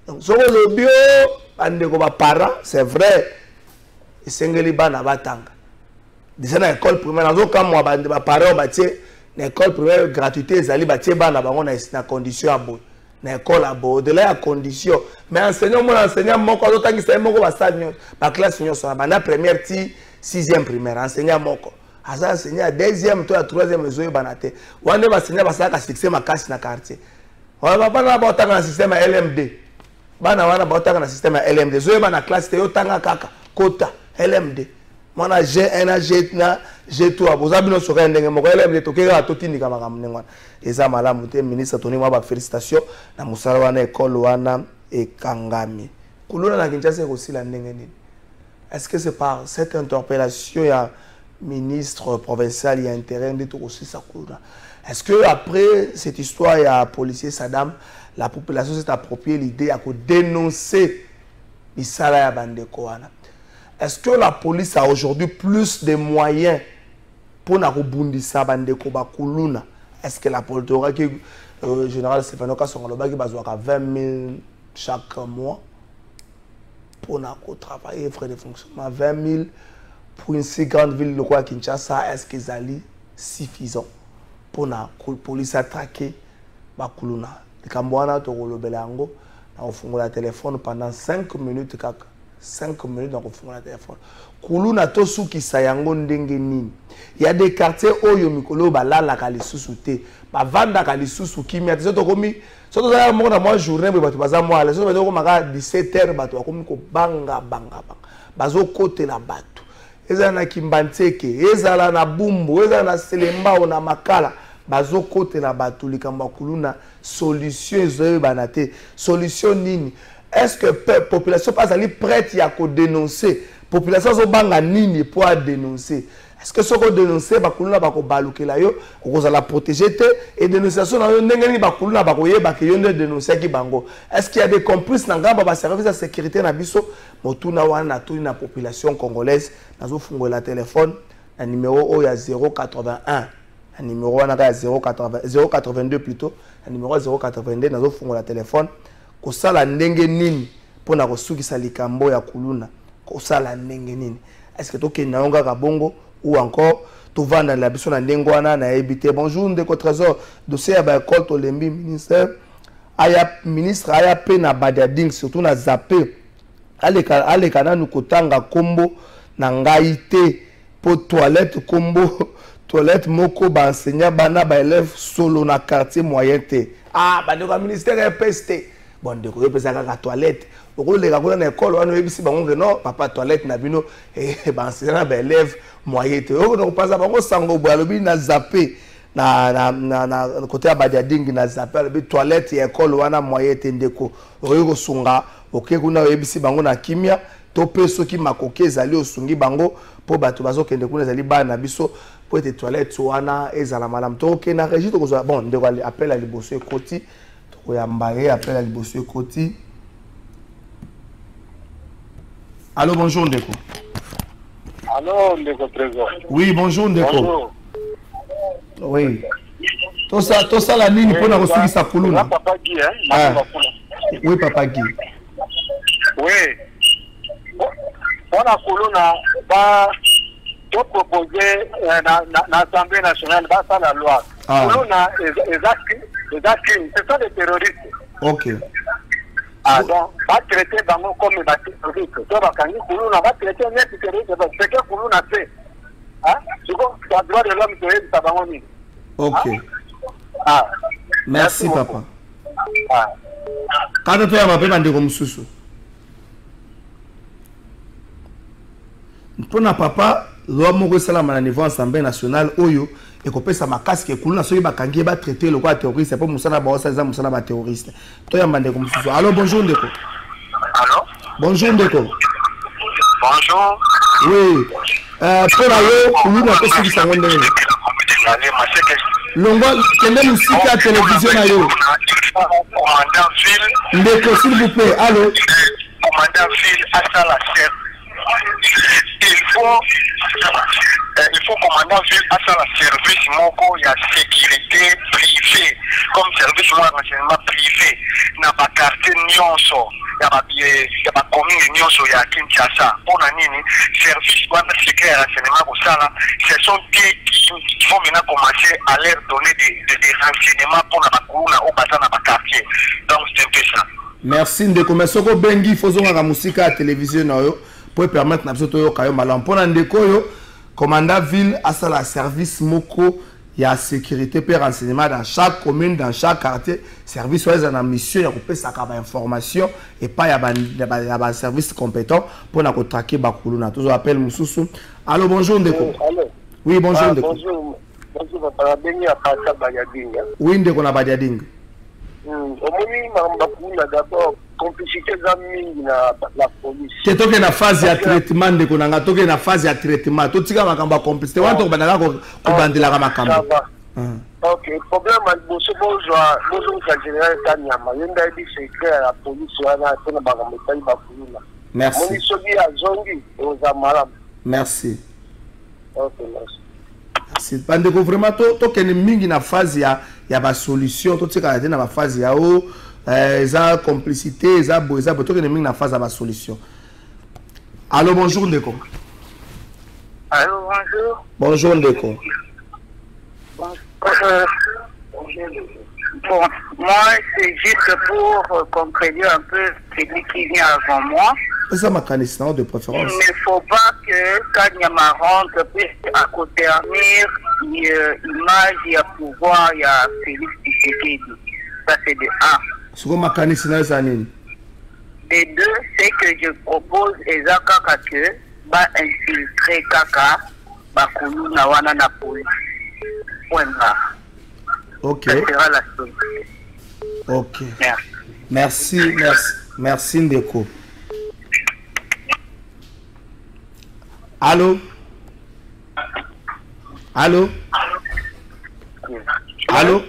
donc so le bio ande ko ba parents c'est vrai esengeli bana batanga déjà na école primaire azo kamwa bande ba parents batie na école primaire gratuité ezali batie bana bango na condition ya boy na école à beau de là à condition mais enseignant mon enseignant moko azo tangisa moko ba salle ba classe nyonso na bana première ti sixième primaire enseignant moko aza enseigner à deuxième to à troisième ezo banate wande ba enseigner ba saka succès makasi na quartier wa bana ba otanga na système ya LMD bana wana ba otanga na système ya LMD zo ba na classe te yo tanga kaka kota LMD mona G1 na G na G3 abozabino soka ndenge moko LMD tokeka totindika makamne ngwana eza malamu te ministre Tony mwa ba félicitations na musala wana école wana ekangami kuluna na Kinshasa ko sila ndenge nini est-ce que c'est par cette interpellation ya ministre provincial il y a intérêt de tout aussi ça coule. Est-ce que après cette histoire il y a policier Saddam la population s'est approprié l'idée à dénoncer Bissala ya bandeko wana. Est-ce que la police a aujourd'hui plus de moyens pour na rebondisa bandeko bakuluna? Est-ce que la police aura que général Stéphano Kasongoloba qui bazwa 20 000 chaque mois pour na travailler frais de fonctionnement 20 000 pour une si grande ville le roi Kinshasa, est-ce qu'ils allaient suffisant pour la police attraquer Bakuluna? Le Cambouana, Torolobelango, on a la téléphone pendant 5 minutes. 5 minutes, on a le téléphone. Kuluna tosu ki sayango ndenge nini. Il y a des quartiers où Yomikolo balala kalisusu te. Ba vanda kalisusu kimia. Tso komi, so to za mo na moi journée ba to baza mo ala. So ba to ko maka 17h ba to komi ko banga. Bazo côté la bato. Ezana kimbanteke, ezala na bumbu, ezala na selemba na makala. Bazo kote na bato likamba kuluna solution ezoe banate. Solution nini? Est-ce que la population pas ali prête ya ko dénoncer? Population zo banga nini pour dénoncer? Est-ce que ce qu'on dénoncer bakuluna bako balukela yo, ko la protéger te et dénonciation na yo ndenge ni bakuluna bako yeba ke yo ne dénoncer ki bango. Est-ce qu'il y a des complices na ngamba ba service de sécurité na biso? Motuna wana tuni na population congolaise nazo fungola téléphone na numéro o ya 081 na numéro wana ka 082 plutôt na numéro 082 nazo fungola téléphone ko sala ndenge nini pona ko sukisa likambo ya kuluna ko sala ndenge nini est-ce que toke na yonga ka bongo ou encore tout vendre la biso na ndenge wana na ebité bonjour ndeko trésor dossier ya ba école to lembi ministère aya ministre aya pe na badading surtout na zappé aleka na nukotanga kombo na ngai te po toilette kombo toilette moko ba enseignant bana ba élève solo na quartier moyen te ah ba ndeko ministère EPST bon ndeko EPST ka toilette okoleka kuna na école wana ebisi bango ke non papa toilette na bino ba enseignant ba élève moyen te oko pasa bango sango bo alobi na zappé na côté ya badading na zappé alobi toilette ya école wana moyen te ndeko oyo sunga OK kuna oyebisi bango na kimia to pe soki makoke ezali osungi bango po bato bazokende kuna ezali bana biso po ete toilette wana ezala malamu to OK na régie to kozwa bon ndeko appel à liboso ekoti to koyambaye appel à liboso ekoti. Allô bonjour ndeko. Allô ndeko trésor. Oui bonjour ndeko. Bonjour. Oui. To ça la nini pona kosukisa kuluna. Papa Guy Oui papa Guy. Oui. On a Kuluna va proposer l'Assemblée nationale va faire la loi. Kuluna crime. Ce sont des terroristes. OK. Ah donc, va traiter Bango comme des terroristes. Donc, Kuluna va traiter les terroristes. C'est que Kuluna fait. Hein? C'est comme le droit de l'homme de Bango. OK. Ah. Merci papa. Ah. Quand tu as ma peine de comme sous. Pour na papa loi moko salama na niveau Assemblée nationale oyo et qu'on peut ça ma casque et qu'on a soyez bakangi ba traiter le quoi terroriste c'est pas musala ba ça ça musala ba terroriste to ya mande comme ça. Allô bonjour Ndeko. Allô Bonjour Ndeko. Bonjour. Oui. Pour aller nous na possible ça ngonde. Longo kende musique à télévision na yo. Commandant ville. Ndeko s'il vous plaît. Allô. Commandant ville à la chef. Il faut commandant ville à la service moko ya sécurité privée comme service de renseignement privé na ba quartier nyonso ya ba commune nyonso ya Kinshasa pona nini service de sécurité et renseignement ko sala ce sont eux qui vont maintenant commencer à leur donner des renseignements pour na ba kuna au bata na ba quartier. Donc c'est un peu ça. Merci Ndeko mesoko bengi fozonga ka musika à télévision na yo pour permettre na biso to yo kayo malam pona Ndeko yo commandant ville à la service moko il y a sécurité et renseignement dans chaque commune dans chaque quartier service ouais en mission il y a coupé ça comme information et pas il y a un service compétent pour na ko traquer bakulu na toujours appel mususu. Allô bonjour Ndeko. Oui bonjour Ndeko. Bonjour papa bengi à Pasa Bayadinga. Oui Ndeko na Bayadinga. Omoni mamba kuna d'abord complicité zami na la police. Que toke na phase ya traitement Ndeko na toke na phase ya traitement to tika makamba complicité wanto bandaka ko bandela ka makamba. OK, problème boso bozwa ka général Kanyama yenda di secret la police wana tena bakambo tali bakuna. Merci. Moni sobi azongi ozamala. Merci. OK, merci. C'est pas Ndeko vraiment to kene mingi na phase ya ba solution to tika na ba phase ya o eza complicité eza boza to kene mingi na phase ya ba solution. Allô bonjour Ndeko. Allô bonjour. Bonjour Ndeko. Bon, moi c'est juste pour concrétiser un peu celui qui vient avant moi. Ça m'a canissant de préférence. Il ne faut pas que Kanyama rentre puisse à côté Amir, image, il y a pouvoir, il y a Félix Tshisekedi. Ça c'est de 1. Ce que m'a canissant ça nini. De 2, c'est que je propose Ezaka que va infiltrer Kaka, Bakulu Nawana na police. Point barre. OK. Ça sera la solution. OK. Merci. Merci Ndeko. Allô? Allô? Allô?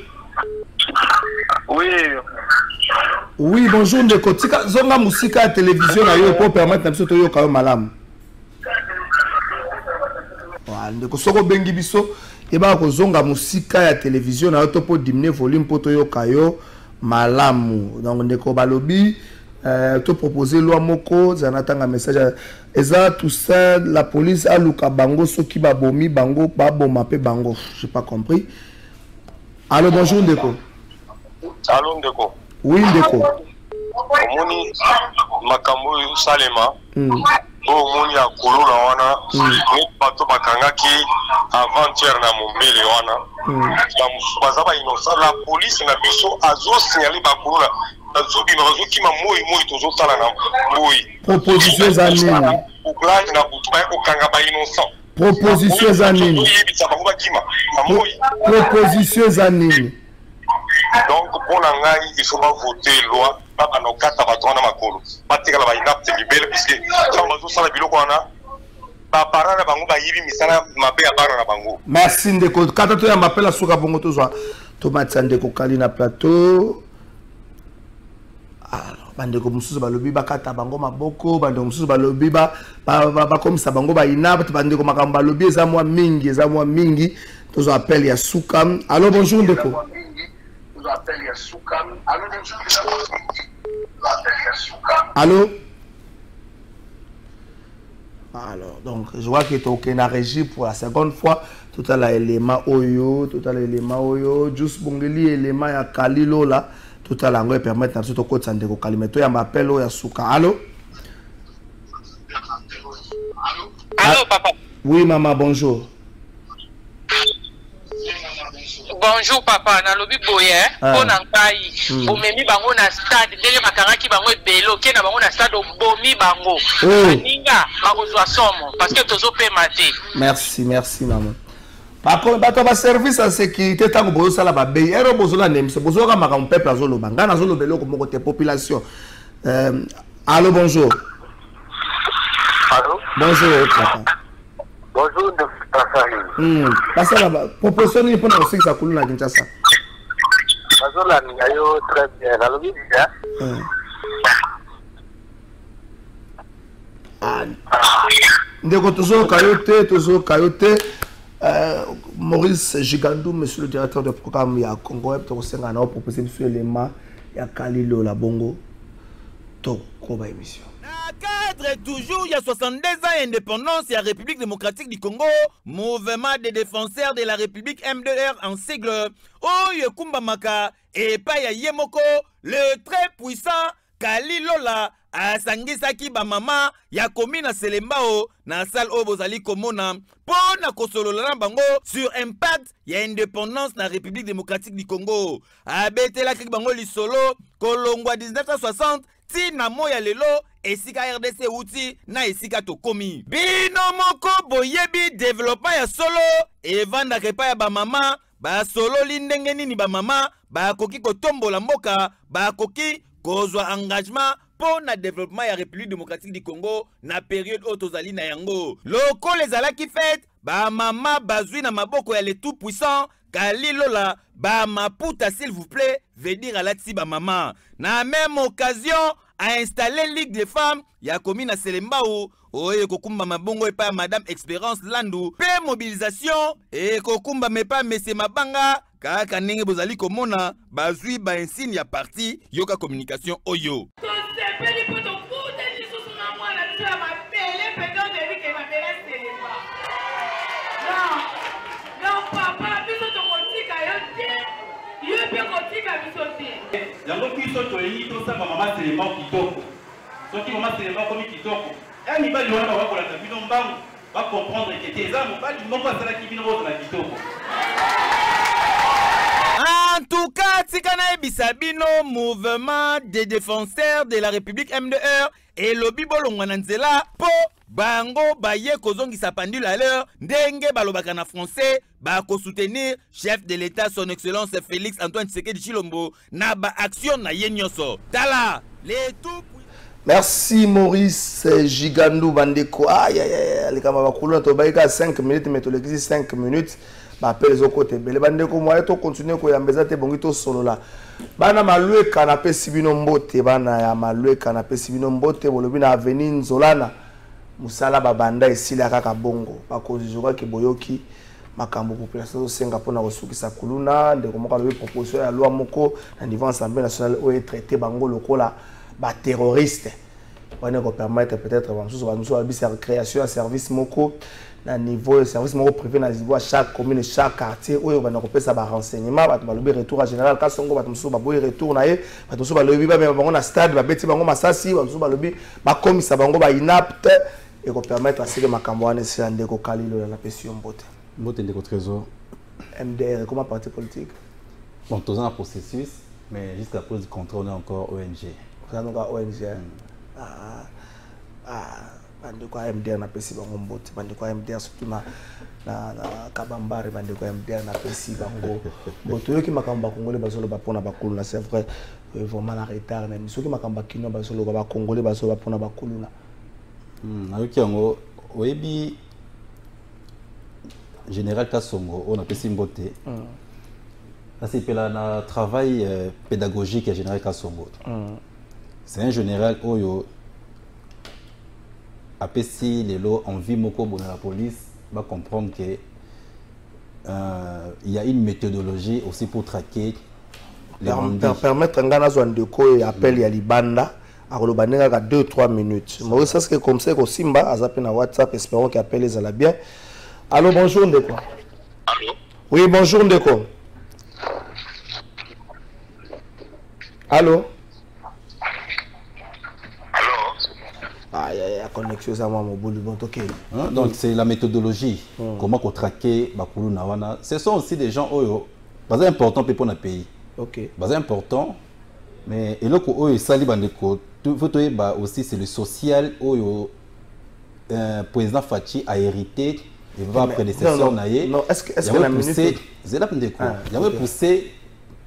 Oui. Oui, bonjour Ndeko. Tika zonga musika à télévision na yo pour permettre na biso to yo kayo malamu. Wa Ndeko soko bengi biso e ba ko zonga musika ya télévision na yo to pour diminuer volume pour to yo kayo malamu. Donc Ndeko balobi te proposer loi moko zanatanga message eza tout ça la police a luka bango soki babomi bango baboma pe bango j'ai pas compris. Allô bonjour Ndeko. Allô Ndeko. Oui Ndeko. Omoni makambo salema omoni ya kolona wana ni bato bakangaki avant-hier na mombele wana baza ba innocent la police na biso azo signaler bakolona proposition za nini? Proposition za nini? Proposition za nini? Donc pour ngai il faut pas voter loi pas na kata batona makolo batika la bainapte libele puisque quand bazo sala biloko wana ba parana bango ba yibi misana mabe ya bara na bango. Merci Ndeko. Kata to ya mapela suka bongo to zwa tomate Ndeko kali na plateau. Alors bandeko mususu balobi bakata bango maboko bandeko mususu balobi ba komisa bango ba inapte bandeko makamba balobi eza mwa mingi tozo appel ya suka. Allô bonjour Ndeko. Allô. Alors donc je vois que tu es en régie pour la seconde fois tout à l'élément oyo juste bongeli élément ya kalilo là tout à l'angle permettre na to ko tsande ko kalimeto ya m'appel ya suka. Allô. Allô papa. Oui maman bonjour. Bonjour papa, na lobi boye, on en paye. Au memi bango na stade, ndenge makaraki bango ebelo, ke na bango na stade bomi bango. Aninga, bango zwa somo, parce que tozo pe mate. Merci maman. Par contre, bato ba service en sécurité tango bozo sala ba bay, ero bozo la nemse, bozo ka maka peuple azolo banga na zolo belo ko moko te population. Allô, bonjour. Allô? Bonjour papa. Bonjour, parce que la proposition n'est pas aussi que ça coule na Kinshasa. Bonjour, très bien. La lobby ndeko toujours kayote Maurice Gigandou, monsieur le directeur de programme ya Congo Web to senga na proposer monsieur élément ya Kalilo la bongo to ko ba émission. Cadre toujours, il y a 62 ans d'indépendance, il y a République démocratique du Congo, mouvement des défenseurs de la République M2R en sigle. Oh, Yekumba Maka, et pas Yemoko, le très puissant Kalilola, a Sangisaki Bamama, ya komi na Selembao, na salle Obozali Komona, pour na Kosolola Bango, sur impact, il y a indépendance na République démocratique du Congo. A Betela Kikbango Lisolo, Kolongwa 1960, Tina Moya Lelo, esika RDC outi na esika tokomi. Bino moko boyebi développement ya solo evanda kepa ya ba mama ba solo lindenge nini ba mama ba koki kotombola mboka ba koki kozwa engagement pour na développement ya République démocratique du Congo na période otozali na yango. Loko les alaki fait ba mama bazui na maboko ya le tout puissant Kalilola ba maputa s'il vous plaît veut dire à la ba mama. Na même occasion a installé Ligue des femmes, ya komi na Selembao, oye kokumba mabongo epa madame Expérience Landu, pe mobilisation, et kokumba mepa mese mabanga, kaka nenge bozali komona, bazui ba insigne ya parti, yoka communication oyo. yango biso toyeyi tosamba mama selema kitoko soki mama selema komi kitoko ya mibali wana bakolanda bino mbangu bacomprendre ke te eza mobali moko asalaki bino bozala kitoko. En tout cas, Tikana Ebisabino, mouvement des défenseurs de la République M2R et lobby bolongwananzela po bango baye kozongi sa pendule à l'heure ndenge balobaka na français ba ko soutenir chef de l'état son excellence Félix Antoine Tshisekedi Tshilombo na ba action na yenyoso tala les tout. Merci Maurice Gigandou Bandeko. Aïe aïe aïe, les camarades coulent to baika 5 minutes mais to l'exi 5 minutes. Ba appelle les côté bele Bandeko moi to continuer ko yambeza te bongi to solo la. Bana malue canapé sibino mbote bana ya malue canapé sibino mbote bolobi na avenue Nzolana. Musala babanda esila kaka bongo bakozizoka ke boyoki makambo population senga pona kosukisa kuluna ndeko moko lobi proposition ya loi moko na niveau assemblée nationale oyo traité bango lokola ba terroriste wana ko permettre peut-être banso ba création ya service moko na niveau de service moko privé na niveau chaque commune chaque quartier oyo bana ko pesa ba renseignement ba lobi retour à général kasongo ba muso ba boy retour na ye ba muso ba lobi ba bango na stade ba beti bango masasi ba muso ba lobi ba komisa bango ba inapte et qu'on permette à ce que ma campagne soit un déco Kalilo la pression mbote. Mbote ndeko trésor. MDR comment parti politique? Bon, tous en processus, mais jusqu'à cause du contrôle on est encore ONG. Vous avez encore ONG. Bandeko MDR na pesi bango mbote. Bandeko MDR surtout na Kabambare bandeko MDR na pesi bango. Mbote yo ki makamba congolais bazolo ba pona bakuluna c'est vrai vraiment la retard même. Ceux qui makamba kino bazolo ba congolais bazolo ba pona bakuluna. Ayoki yango oyebi général Kasongo on a pesi mbote. Ça c'est un travail pédagogique à général Kasongo. C'est un général oyo a pesi lelo envie moko bona la police va comprendre que il y a une méthodologie aussi pour traquer les bandits. Permettre ngana zo ndeko et appel ya libanda. À 2-3 minutes. Moi, ça c'est comme ça que Simba a zappé na WhatsApp, espérons qu'il appelle les bien. Allô, bonjour Ndeko. Allô. Oui, bonjour Ndeko. Allô. Aïe, aïe, la connexion ça m'a mobile bon ok. Donc c'est la méthodologie. Comment qu'on traquer Bakulu Nawana. Ce sont aussi des gens oyo Baza important pour notre pays. Ok. Baza important, mais et là que sali bandeko, faut aussi c'est le social où président Fachi a hérité et va prédécesseur naïe. Non, est-ce que la minute c'est là bandeko. Il y avait poussé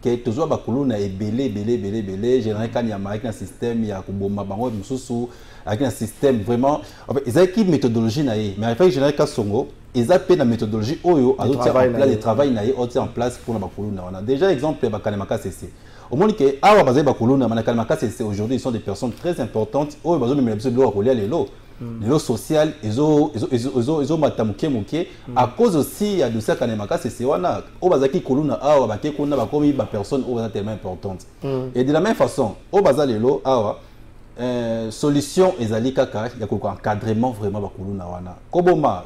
que toujours bakulu na belé général quand il y a un système il y a kuboma bango mususu avec un système vraiment en fait ils ont une méthodologie naïe mais avec général Kasongo ils ont une méthodologie oyo à d'autres en place de travail naïe en place pour la bakulu na on a déjà exemple bakalemaka cc au moins que awa bazai bakulu na manakalmaka cc aujourd'hui ils sont des personnes très importantes oyo bazo même besoin de leur coller les lots le social ils ont matamuke muke à cause aussi de ça kanemaka c'est wana o bazaki koluna awa bake kuna bakomi ba personne o baza tellement importante et de la même façon o bazalelo awa solution ezali kaka ya ko encadrement vraiment ba koluna wana koboma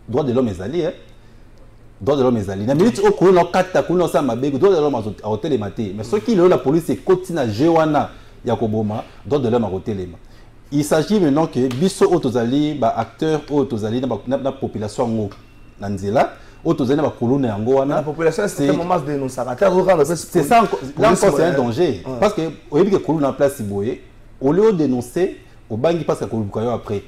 droit de l'homme ezali droit de l'homme ezali na minute o koluna kata koluna sa mabego droit de l'homme a hôtel maté mais ce qui la police est kotina jewana ya koboma droit de l'homme a hôtel. Il s'agit maintenant que biso otozali ba acteurs otozali na population ngo nanzela otozali na ba kolona yango wana la population c'est un moment de dénoncer c'est ça là encore c'est un danger parce que oyebi que kolona en place boye au lieu de dénoncer au bangi parce que koluka yo après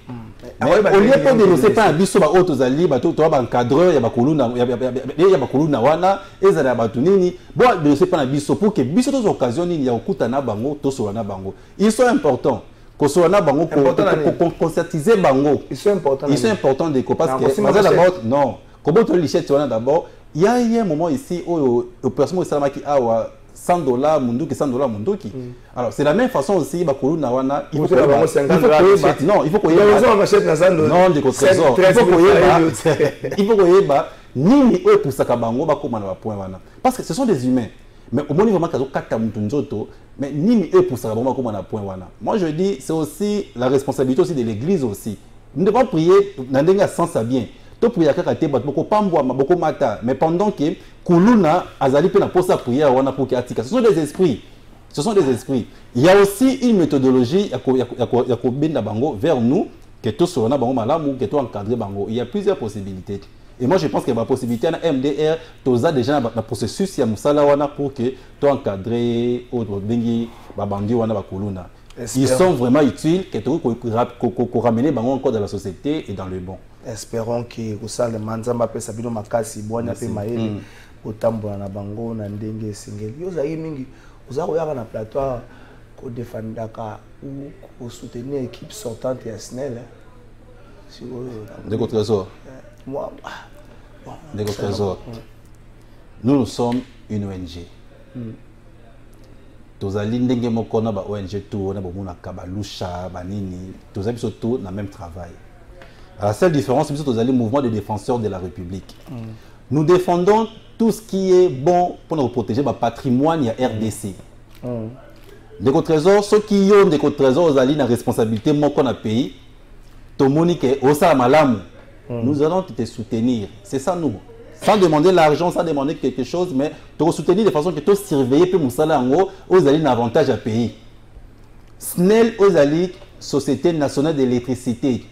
au lieu de dénoncer pas biso ba otozali ba to ba encadreur ya ba kolona ya ba kolona wana ezala ba tunini bon dénoncer pas na biso pour que biso tos occasion nini ya okutana bango to so na bango ils sont importants. Conscientiser bango. Ils sont importants de parce que non. Comment tu lichette d'abord, il y a un moment ici où le personne qui a $100 munduki $100 munduki. Alors c'est la même façon aussi bakulu na wana il faut que non, il faut que non de trésor. Il faut que nini eux pour ça bango bakoma na point wana parce que ce sont des humains. Mais au moins vraiment kazo kata mutu nzoto mais nini e pour ça vraiment comme on a point wana. Moi je dis c'est aussi la responsabilité aussi de l'église aussi. Nous devons prier dans des sens bien. To prier kaka te bato boko pambwa maboko mata mais pendant que kuluna azali pe na posa prière wana pour que atika. Ce sont des esprits. Ce sont des esprits. Il y a aussi une méthodologie ya ko benda bango vers nous que tout sur na bango malamu que tout encadrer bango. Il y a plusieurs possibilités. Et moi je pense qu'il y a la possibilité à MDR, tu as déjà un processus pour que tu encadres les bandits. Ils sont vraiment utiles, que tu ramènes encore dans la société et dans le bon. Espérons que vous savez, Manzamba peut s'habiller makasi, boina pe maele, otambola na bango na ndenge singeli. Yo zayi mingi, vous avez un plateau ko défendaka ou ko soutenir l'équipe sortante ya SNEL. De votre trésor. Moi, de trésor. Nous sommes une ONG. Tozali ndenge moko na ba ONG tout na bomona kabalusha banini, tozali surtout na même travail. La seule différence c'est que tozali mouvement de défenseurs de la République. Nous défendons tout ce qui est bon pour nous protéger le patrimoine ya RDC. De trésor, ceux qui ont de trésor tozali na responsabilité moko na pays, to monique au sa malamu. Nous allons te soutenir. C'est ça nous. Sans demander l'argent, sans demander quelque chose, mais te soutenir de façon que tu surveilles pour Moussala en haut, aux alliés un avantage à payer. SNEL aux alliés, Société nationale d'électricité.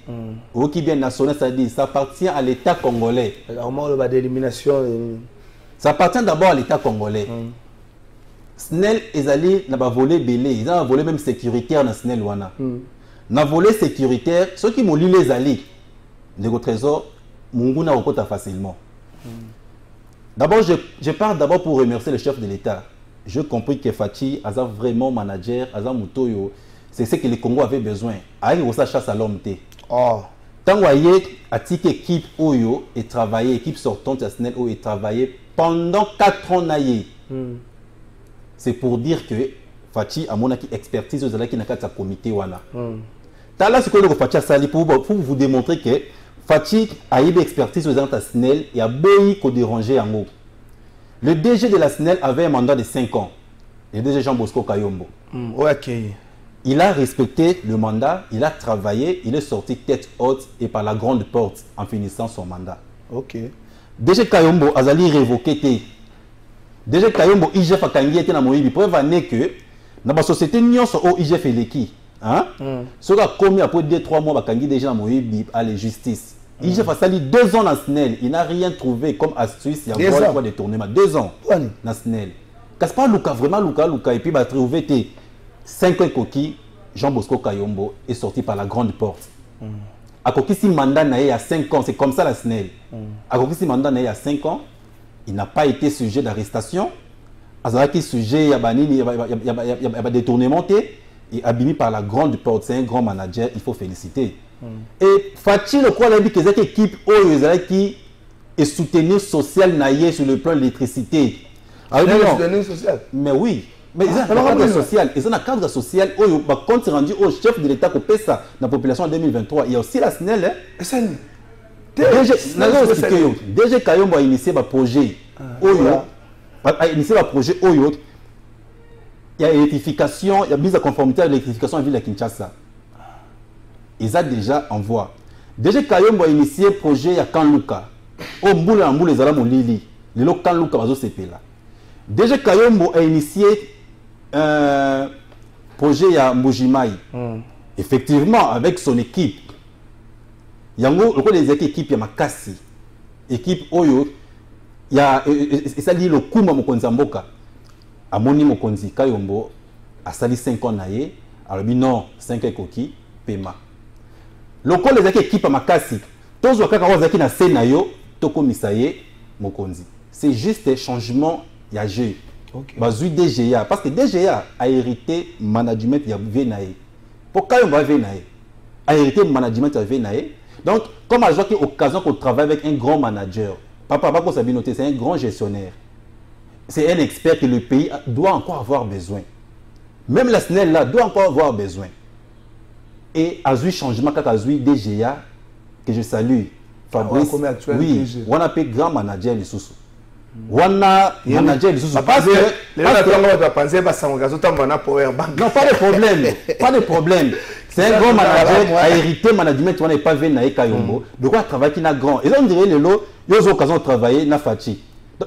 Ou qui bien national, ça dit, ça appartient à l'État congolais. Ça appartient d'abord à l'État congolais. SNEL, ils allaient n'a pas volé belé, ils ont volé même sécuritaire dans SNEL wana. N'a volé sécuritaire, ceux qui m'ont lu les alliés. Le trésor, Munguna Okota facilement. D'abord, je pars d'abord pour remercier le chef de l'État. Je compris que Fachi a vraiment manager, Aza Mutoyo, c'est ce que le Congo avait besoin. Aïe, on chasse à l'homme. Tant que a tiki équipe Oyo et travaillé, équipe sortante à SNEL et travaillé pendant 4 ans. C'est pour dire que Fachi a mon expertise aux alliés qui n'a qu'à comité wana. Là, ce que le Fachi a sali pour vous démontrer que Fachi a eu une expertise aux agents SNEL et a beaucoup qu'on déranger en haut. Le DG de la SNEL avait un mandat de 5 ans. Le DG Jean Bosco Kayombo. Il a respecté le mandat, il a travaillé, il est sorti tête haute et par la grande porte en finissant son mandat. DG Kayombo a révoqué. DG Kayombo, IGF a kangi na moyibi. Preuve année que dans la société, nous sommes IGF et l'équipe. Ce qui a commis après 2-3 mois, il y a déjà à la justice. IGF a sali 2 ans dans SNEL. Il n'a rien trouvé comme astuce. Il y a un détournement. 2 ans dans SNEL. Caspar Luka, vraiment Luka. Et puis, il a trouvé 5 ans coquilles. Jean Bosco Kayombo est sorti par la grande porte. A Kokisi mandat il y a 5 ans. C'est comme ça la SNEL. A Kokisi mandat il y a 5 ans. Il n'a pas été sujet d'arrestation. Azaraki sujet, il y a détournement. Et abîmé par la grande porte. C'est un grand manager. Il faut féliciter. Et Fatih, le quoi, il dit que cette équipe qui est soutenue social sur le plan de l'électricité. Soutenue social. Mais oui. Mais ils ont un cadre social. Ils ont un cadre social. Quand c'est rendu au chef de l'État qui paie ça dans la population en 2023, il y a aussi la SNEL. DG Kayombo a initié un projet. A initié un projet. Il y a l'électrification, il y a mise à conformité à l'électrification en ville de Kinshasa. Ils ont déjà en voie. DG Kayombo a initié un projet à Kanluka. Au Mboula en Mboula, les Alam Lili. Les locaux Kanluka, Bazo Sepela. DG Kayombo a initié un projet à Mbujimai. Effectivement, avec son équipe. Il y a des équipes, il y a Makasi. Équipe Oyo. Il y a ça dit le Kuma Mokonzi Mboka. Amoni Mokonzi Kayombo a sali 5 ans naïe. Alors, non, 5 ans koki, paiement. Le col des équipes à Makasi. Tous les gens qui ont Senayo, Toko Misaye, Mokonzi. C'est juste un changement, il y a jeu. Bazui DGA. Parce que DGA a hérité management, il y a Venaye. Pourquoi on va Venaye? A hérité management, il y a Venaye. Donc, comme à chaque occasion qu'on travaille avec un grand manager, Papa Bako Sabinoté, c'est un grand gestionnaire. C'est un expert que le pays doit encore avoir besoin. Même la SNEL là doit encore avoir besoin. Et Azui changement quand Azui DGA que je salue. Fabrice, oui, on a fait grand manager les sous. On a manager les sous. Parce que non, pas de problème, pas de problème. C'est un grand manager a hérité management, on n'est pas venu à Kayombo. De quoi travailler qui n'a grand. Et là on dirait les lots, ils ont occasion de travailler na Fati.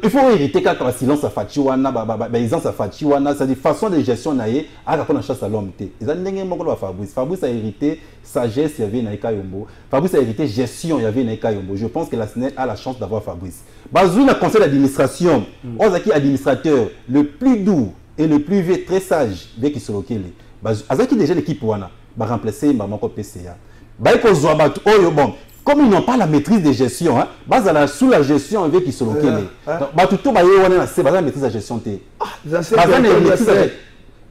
Il faut hériter quand le silence à Fatiwana, l'aisance à Fatiwana, c'est une façon de gestion naïe à la chasse à l'homme. Ils ont dit que Fabrice a hérité sagesse, il y avait Naïka Yombo. Fabrice a hérité gestion, il y avait Naïka Yombo. Je pense que la SNEL a la chance d'avoir Fabrice. Bazoui, le conseil d'administration, Ozaki administrateur, le plus doux et le plus vieux, très sage, dès qu'il se locale. Azaki déjà l'équipe Wana, va remplacer Mamako PCA. Baïko Zouabat, oh bon. Comme ils n'ont pas la maîtrise de gestion, hein, sous la gestion, on veut qu'ils se localisent. Tout la maîtrise de gestion.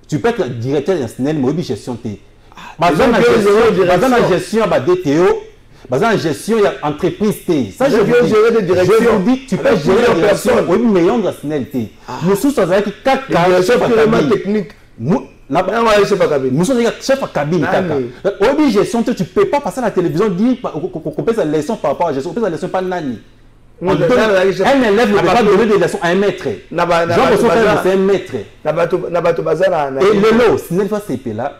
Tu peux être directeur de SNEL, mais gestion. La gestion, DTO, la gestion, il y a entreprise. Ça, je vous dis, tu peux gérer la direction, oui, mais il y a de la SNEL. Nous sommes dans un technique. Nous sommes chef de cabine. Au gestion, tu ne peux pas passer à la télévision dire qu'on peut la leçon par rapport à la gestion. On peut la leçon par Nani. Un élève ne peut pas donner des leçons à un maître. C'est un maître. Et le lot, si n'est pas CP là,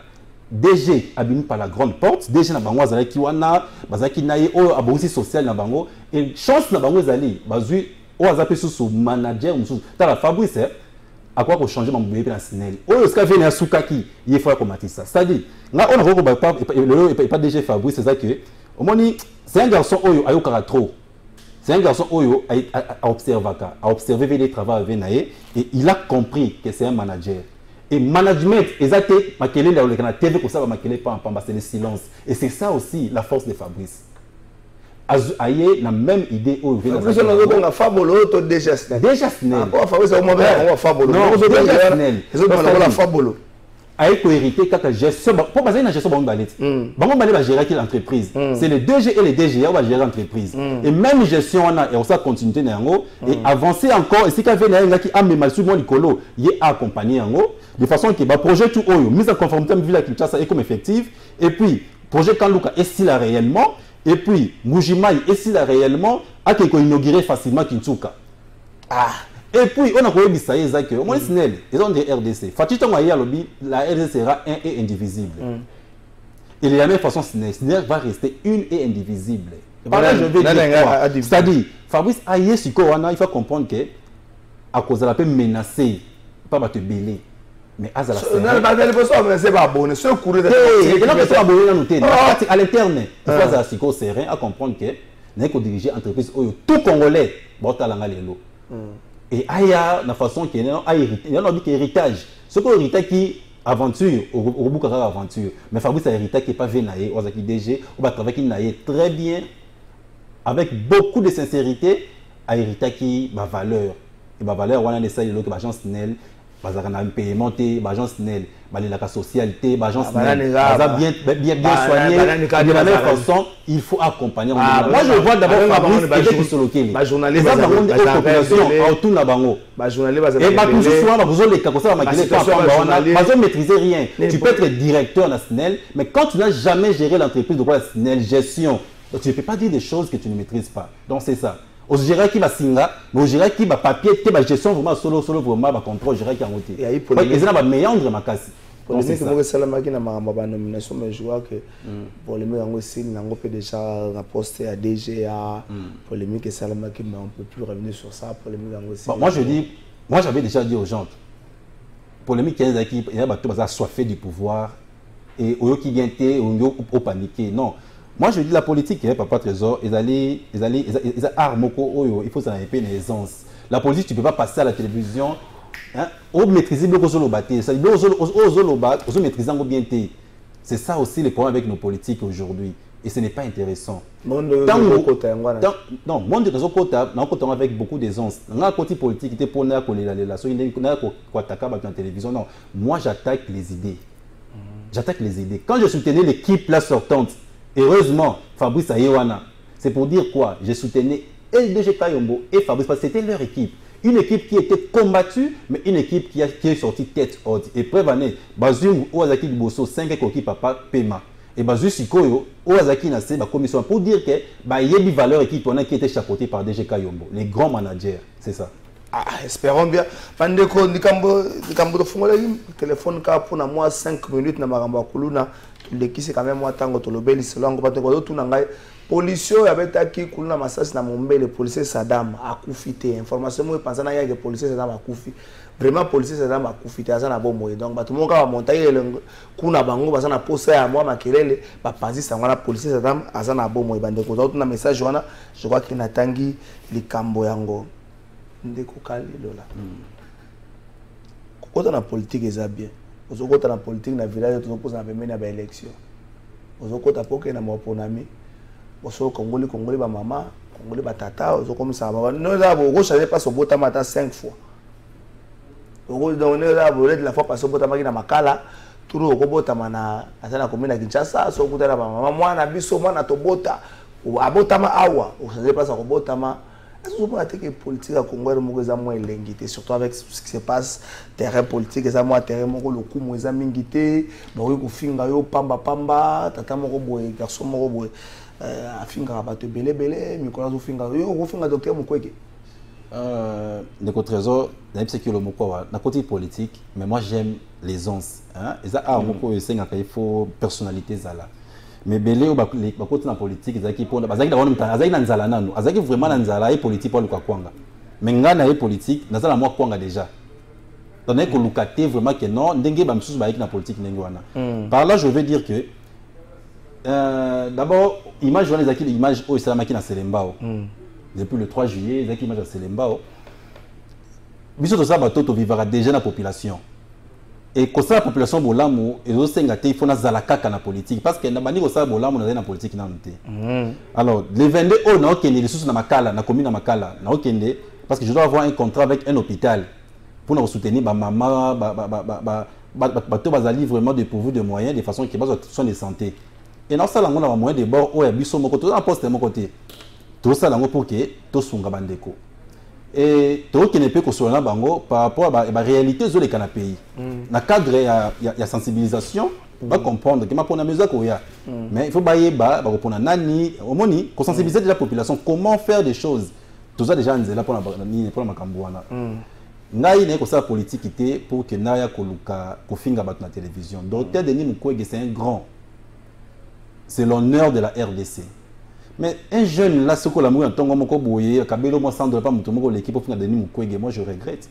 DG abîmé par la grande porte, DG na bango azali kiwana, bazaki naye o abongi social na bango et chance na bango zali, bazui o azape sous manager mususu. Tala Fabrice à quoi qu'on change mon bébé dans SNEL. Oh, ce qu'a fait Soukaki, il faut combattre ça. C'est-à-dire, là, on a pas DG Fabrice, c'est ça que, au moins, c'est un garçon Oyo a eu trop. C'est un garçon Oyo a observé les travaux avec Naé et il a compris que c'est un manager. Et management, exactement, Makele dans le TV comme ça, Makele pas en c'est le silence. Et c'est ça aussi la force de Fabrice. Aïe, la même idée au Fabrice, on a fabuleux déjà SNEL. Déjà SNEL. On a fabuleux. Non, fabuleux. Aïe, pour hériter, quand la gestion, pour baser la gestion, on va gérer l'entreprise. C'est les 2G et les DGA, on va gérer l'entreprise. Et même gestion, on a, et on s'est continué et avancer encore. Et si quelqu'un vient qui a mis mal sur mon écolo, il est accompagné en haut. De façon que le projet tout haut, mise en conformité avec la Kinshasa est comme effectif. Et puis, projet Kanluka est s'il a réellement. Et puis, Mujimai, est-ce qu'il a réellement inauguré facilement Kinshasa? Et puis, on a connu ça, au moins, ils ont des RDC. La RDC sera un et indivisible. Et de la même façon, SNEL va rester une et indivisible. C'est-à-dire, Fabrice Aïe, il faut comprendre que, à cause de la paix menacée, pas te bêler. Mais à l'interne, il faut à comprendre que n'a qu'à diriger entreprise tout congolais botalanga lelo et aya na façon qui il y a dit héritage ce qu'on héritage qui aventure au bout aventure mais Fabrice a héritage qui est pas venaye ozaki DG on va travailler qui naie très bien avec beaucoup de sincérité a héritage qui ba valeur et ba valeur wana ne sai l'autre agence NEL bazaka un paiement té agence NEL la socialité agence NEL bien soigné de la même façon il faut accompagner moi je vois d'abord Fabrice qui se loquer les journalistes population autour na bango et ba toujours souvent ba besoin les cas ça ba maîtriser rien tu peux être directeur national mais quand tu n'as jamais géré l'entreprise de quoi la gestion tu ne peux pas dire des choses que tu ne maîtrises pas donc c'est ça au gérer qui va singa mais au gérer qui va papier qui va gestion vraiment solo vraiment va contrôle gérer qui en côté et ils ont meilleur makasi polémique que salama qui na ma nomination mais je vois que polémique en aussi n'ango peut déjà rapporter à DGA polémique que salama qui mais on peut plus revenir sur ça polémique en aussi moi je dis moi j'avais déjà dit aux gens polémique qui il y a bateau bazar soifé du pouvoir et au qui vient au paniquer non. Moi je dis la politique, papa Trésor, ils arment il faut s'en épée une aisance. La politique, tu ne peux pas passer à la télévision, on maîtrise beaucoup sur le bâti, on maîtrise bien. C'est ça aussi le problème avec nos politiques aujourd'hui. Et ce n'est pas intéressant. Non, monde de réseau quota, nous avec beaucoup d'aisance. Dans la côté politique, il pour la télévision. Non, moi j'attaque les idées. J'attaque les idées. Quand je soutenais l'équipe là sortante, heureusement, Fabrice Ayewana, c'est pour dire quoi? J'ai soutenu et DG Kayombo et Fabrice parce que c'était leur équipe. Une équipe qui était combattue, mais une équipe qui est sortie tête haute. Et prévané, Bazum Oazaki Bosso, 5 équipes papa Pema. Et Bazum Sikoyo, Oazaki Nase, la commission pour dire que il y a des valeurs équipes qui étaient chapeautées par DG Kayombo, les grands managers, c'est ça. Ah, espérons bien. Pandeko, Nikambo de Fungola, téléphone pour moi 5 minutes, na Maramba Kuluna. Le qui c'est quand même moi tango to lobeli selon ko to tout nangai policier avait taki kuluna masasi na mombe le policier Saddam a kufité information moi pensant na ya que policier Saddam a kufi vraiment policier Saddam a kufité azana bombo donc ba tout monde ka montaye le kuna bango bazana posa ya moi makelele ba panzi sangana policier Saddam azana bombo bande ko tout na message wana je crois qu'il natangi likambo yango ndeko kali lola ko na politique eza bien ozokota na politique na village tozopoza na pembeni ya baélection ozokota poke na maponami oso congolais ba mama congolais ba tata ozokomisa ba no là bo changer pas sobota mata 5 fois oko donner là bo la fois pas sobota maki na makala turu okobota mana atana commune ya Kinshasa so kutana ba mama mwana biso mwana tobota abotama awa changer pas sobotama. Est-ce que vous pensez que la politique à Congo est moins lingité, surtout avec ce qui se passe, terrain politique, et ça moins terrain, mon le coup moins lingité, bon il finga yo pamba pamba, tata mon boy, garçon mon boy, finga rabattre belé belé, mais quand on finga yo finga docteur mon quoi que. Le trésor, c'est que le mot quoi, la côté politique, mais moi j'aime les ons, hein, et ça a un mot c'est qu'il faut personnalité ça là. Mais belé au côté na politique ezaki pona bazaki na wana azaki na nzala nanu azaki vraiment na nzala et politique pour luka kwanga mais ngana et politique nazala moi kwanga déjà donc que lukate vraiment que non ndenge ba msusu ba na politique ndenge wana par là je veux dire que d'abord image wana ezaki image au Salamaki na Selembao depuis le 3 juillet ezaki image à Selembao biso to ça bato to vivra déjà na population. Et comme ça, la population bolamu et aussi il faut na zalakaka na politique parce que na bani ko ça bolamu na politique na nté. Alors les 22 on a okende les ressources na makala na commune na makala na okende parce que je dois avoir un contrat avec un hôpital pour nous soutenir ba maman ba to bazali vraiment dépourvu de moyens de façon qui base soins de santé. Et dans ça là on a moyen de bord o ya biso moko to na poste mon côté. Tout ça là pour que to sunga bandeko. Et tout qui ne peut que sur bango par rapport à la réalité de les pays. Dans le cadre il y a sensibilisation, on va comprendre que ma pour la mesure qu'il y a. Mais il faut bailler bas, pour la nani, au moni, qu'on sensibilise déjà la population comment faire des choses. Tout ça déjà on est là pour la macambouana. Naï n'est que ça politique était pour que Naya koluka kofinga bat na télévision. Docteur Denis Mukwege c'est un grand. C'est l'honneur de la RDC. Mais un jeune là, ce que la mouille en tant que boye, Kabelo moi sans pas mon l'équipe pour finir Denis Mukwege, moi je regrette.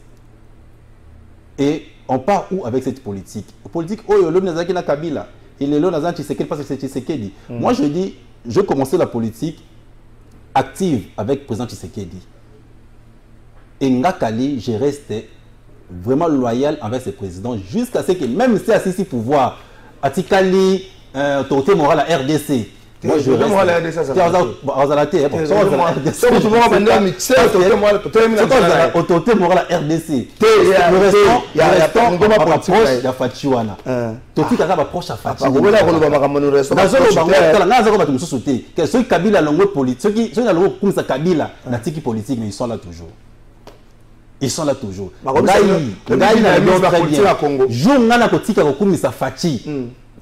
Et on part où avec cette politique? Politique, oh le Nazaki na Kabila, il est là dans un Tshisekedi parce que c'est Tshisekedi. Moi je dis, je commençais la politique active avec le président Tshisekedi. Et Ngakali, je reste vraiment loyal envers ce président jusqu'à ce que, même si assis ici pouvoir, Atikali, autorité morale à RDC. Moi, je reste. Autorité morale à RDC. Il y a approche de Fachiwana. Toti Kaka approche à Fachiwana. Ceux qui Kabila longue politique, ceux qui ont longue comme ça Kabila, natiki politique, mais ils sont là toujours. Ils sont là toujours.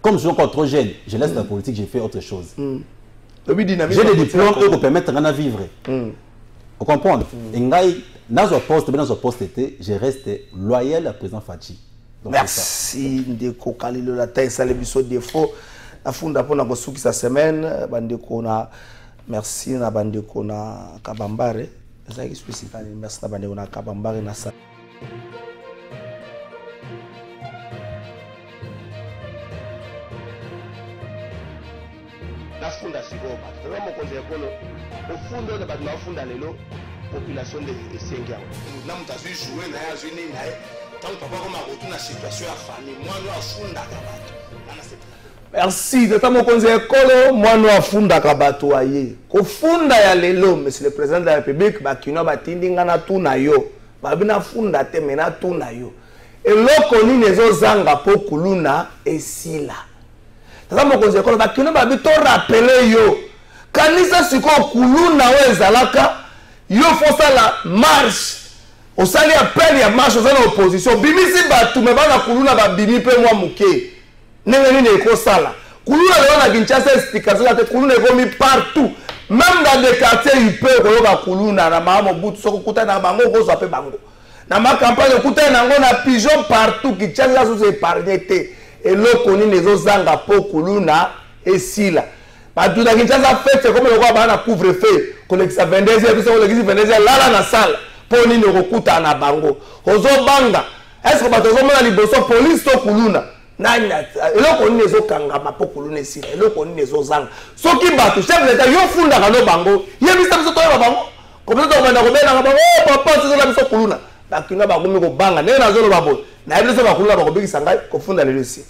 Comme je suis encore trop jeune, je laisse la politique, j'ai fait autre chose. J'ai des diplômes qui me permettent de vivre. Vous comprenez? Dans un poste, je reste loyal à président Fachi. Merci Ndeko Kalilo la taille ça les biso défaut. La funda pour na kosuki sa semaine bandeko na merci na bandeko na Kabambare. Ça qui spécifique merci na bandeko na Kabambare na ça. La funda sigoma. Vraiment mokonzi ekolo. Au fundo na batu na funda lelo population de Sengia. Na mutazu jouer na ya zuni na tant papa comme retourner situation ya famille moi no afunda ka batu. Merci tata mokonzi ekolo moi no afunda ka batu aye. Ko funda ya lelo monsieur le président de la République bakino batindinga na tuna yo. Babina funda te mena tuna yo. Eloko ni nezo zanga po kuluna esila. Tata mokonzi ekolo bakino babito rappeler yo. Kanisa siko kuluna wezalaka yo fosa la marche. Osali appel ya marche osali opposition. Bimisi batu me bana kuluna ba bimi pe mwa muke. Nenge nini eko sala. Kuluna leo na Kinshasa explication la te kuluna ekomi partout. Même dans des quartiers hyper koloba kuluna na mamo butu soko kuta na bango ko so pe bango. Na ma campagne kuta na ngo na pigeon partout Kinshasa so épargné te. Eloko nini ezo zanga po kuluna esila. Batu na Kinshasa fête comme le roi bana couvre-feu. Kolekisa 22h biso kolekisa 22h lala na salle. Po nini okuta na bango. Ozo banga. Est-ce que bato zo mona liboso police to kuluna? Nanya eloko nini ezo kangama po kuluna esila. Eloko nini ezo zanga. Soki bato chef d'État yo funda kano bango. Yebisa biso to bango. Komisa to banda kobena bango. Oh papa c'est la biso kuluna. Bakina bango mi ko banga. Ne na zo lo babo. Na yebisa ba kuluna ba kobikisa ngai ko funda lelo esila.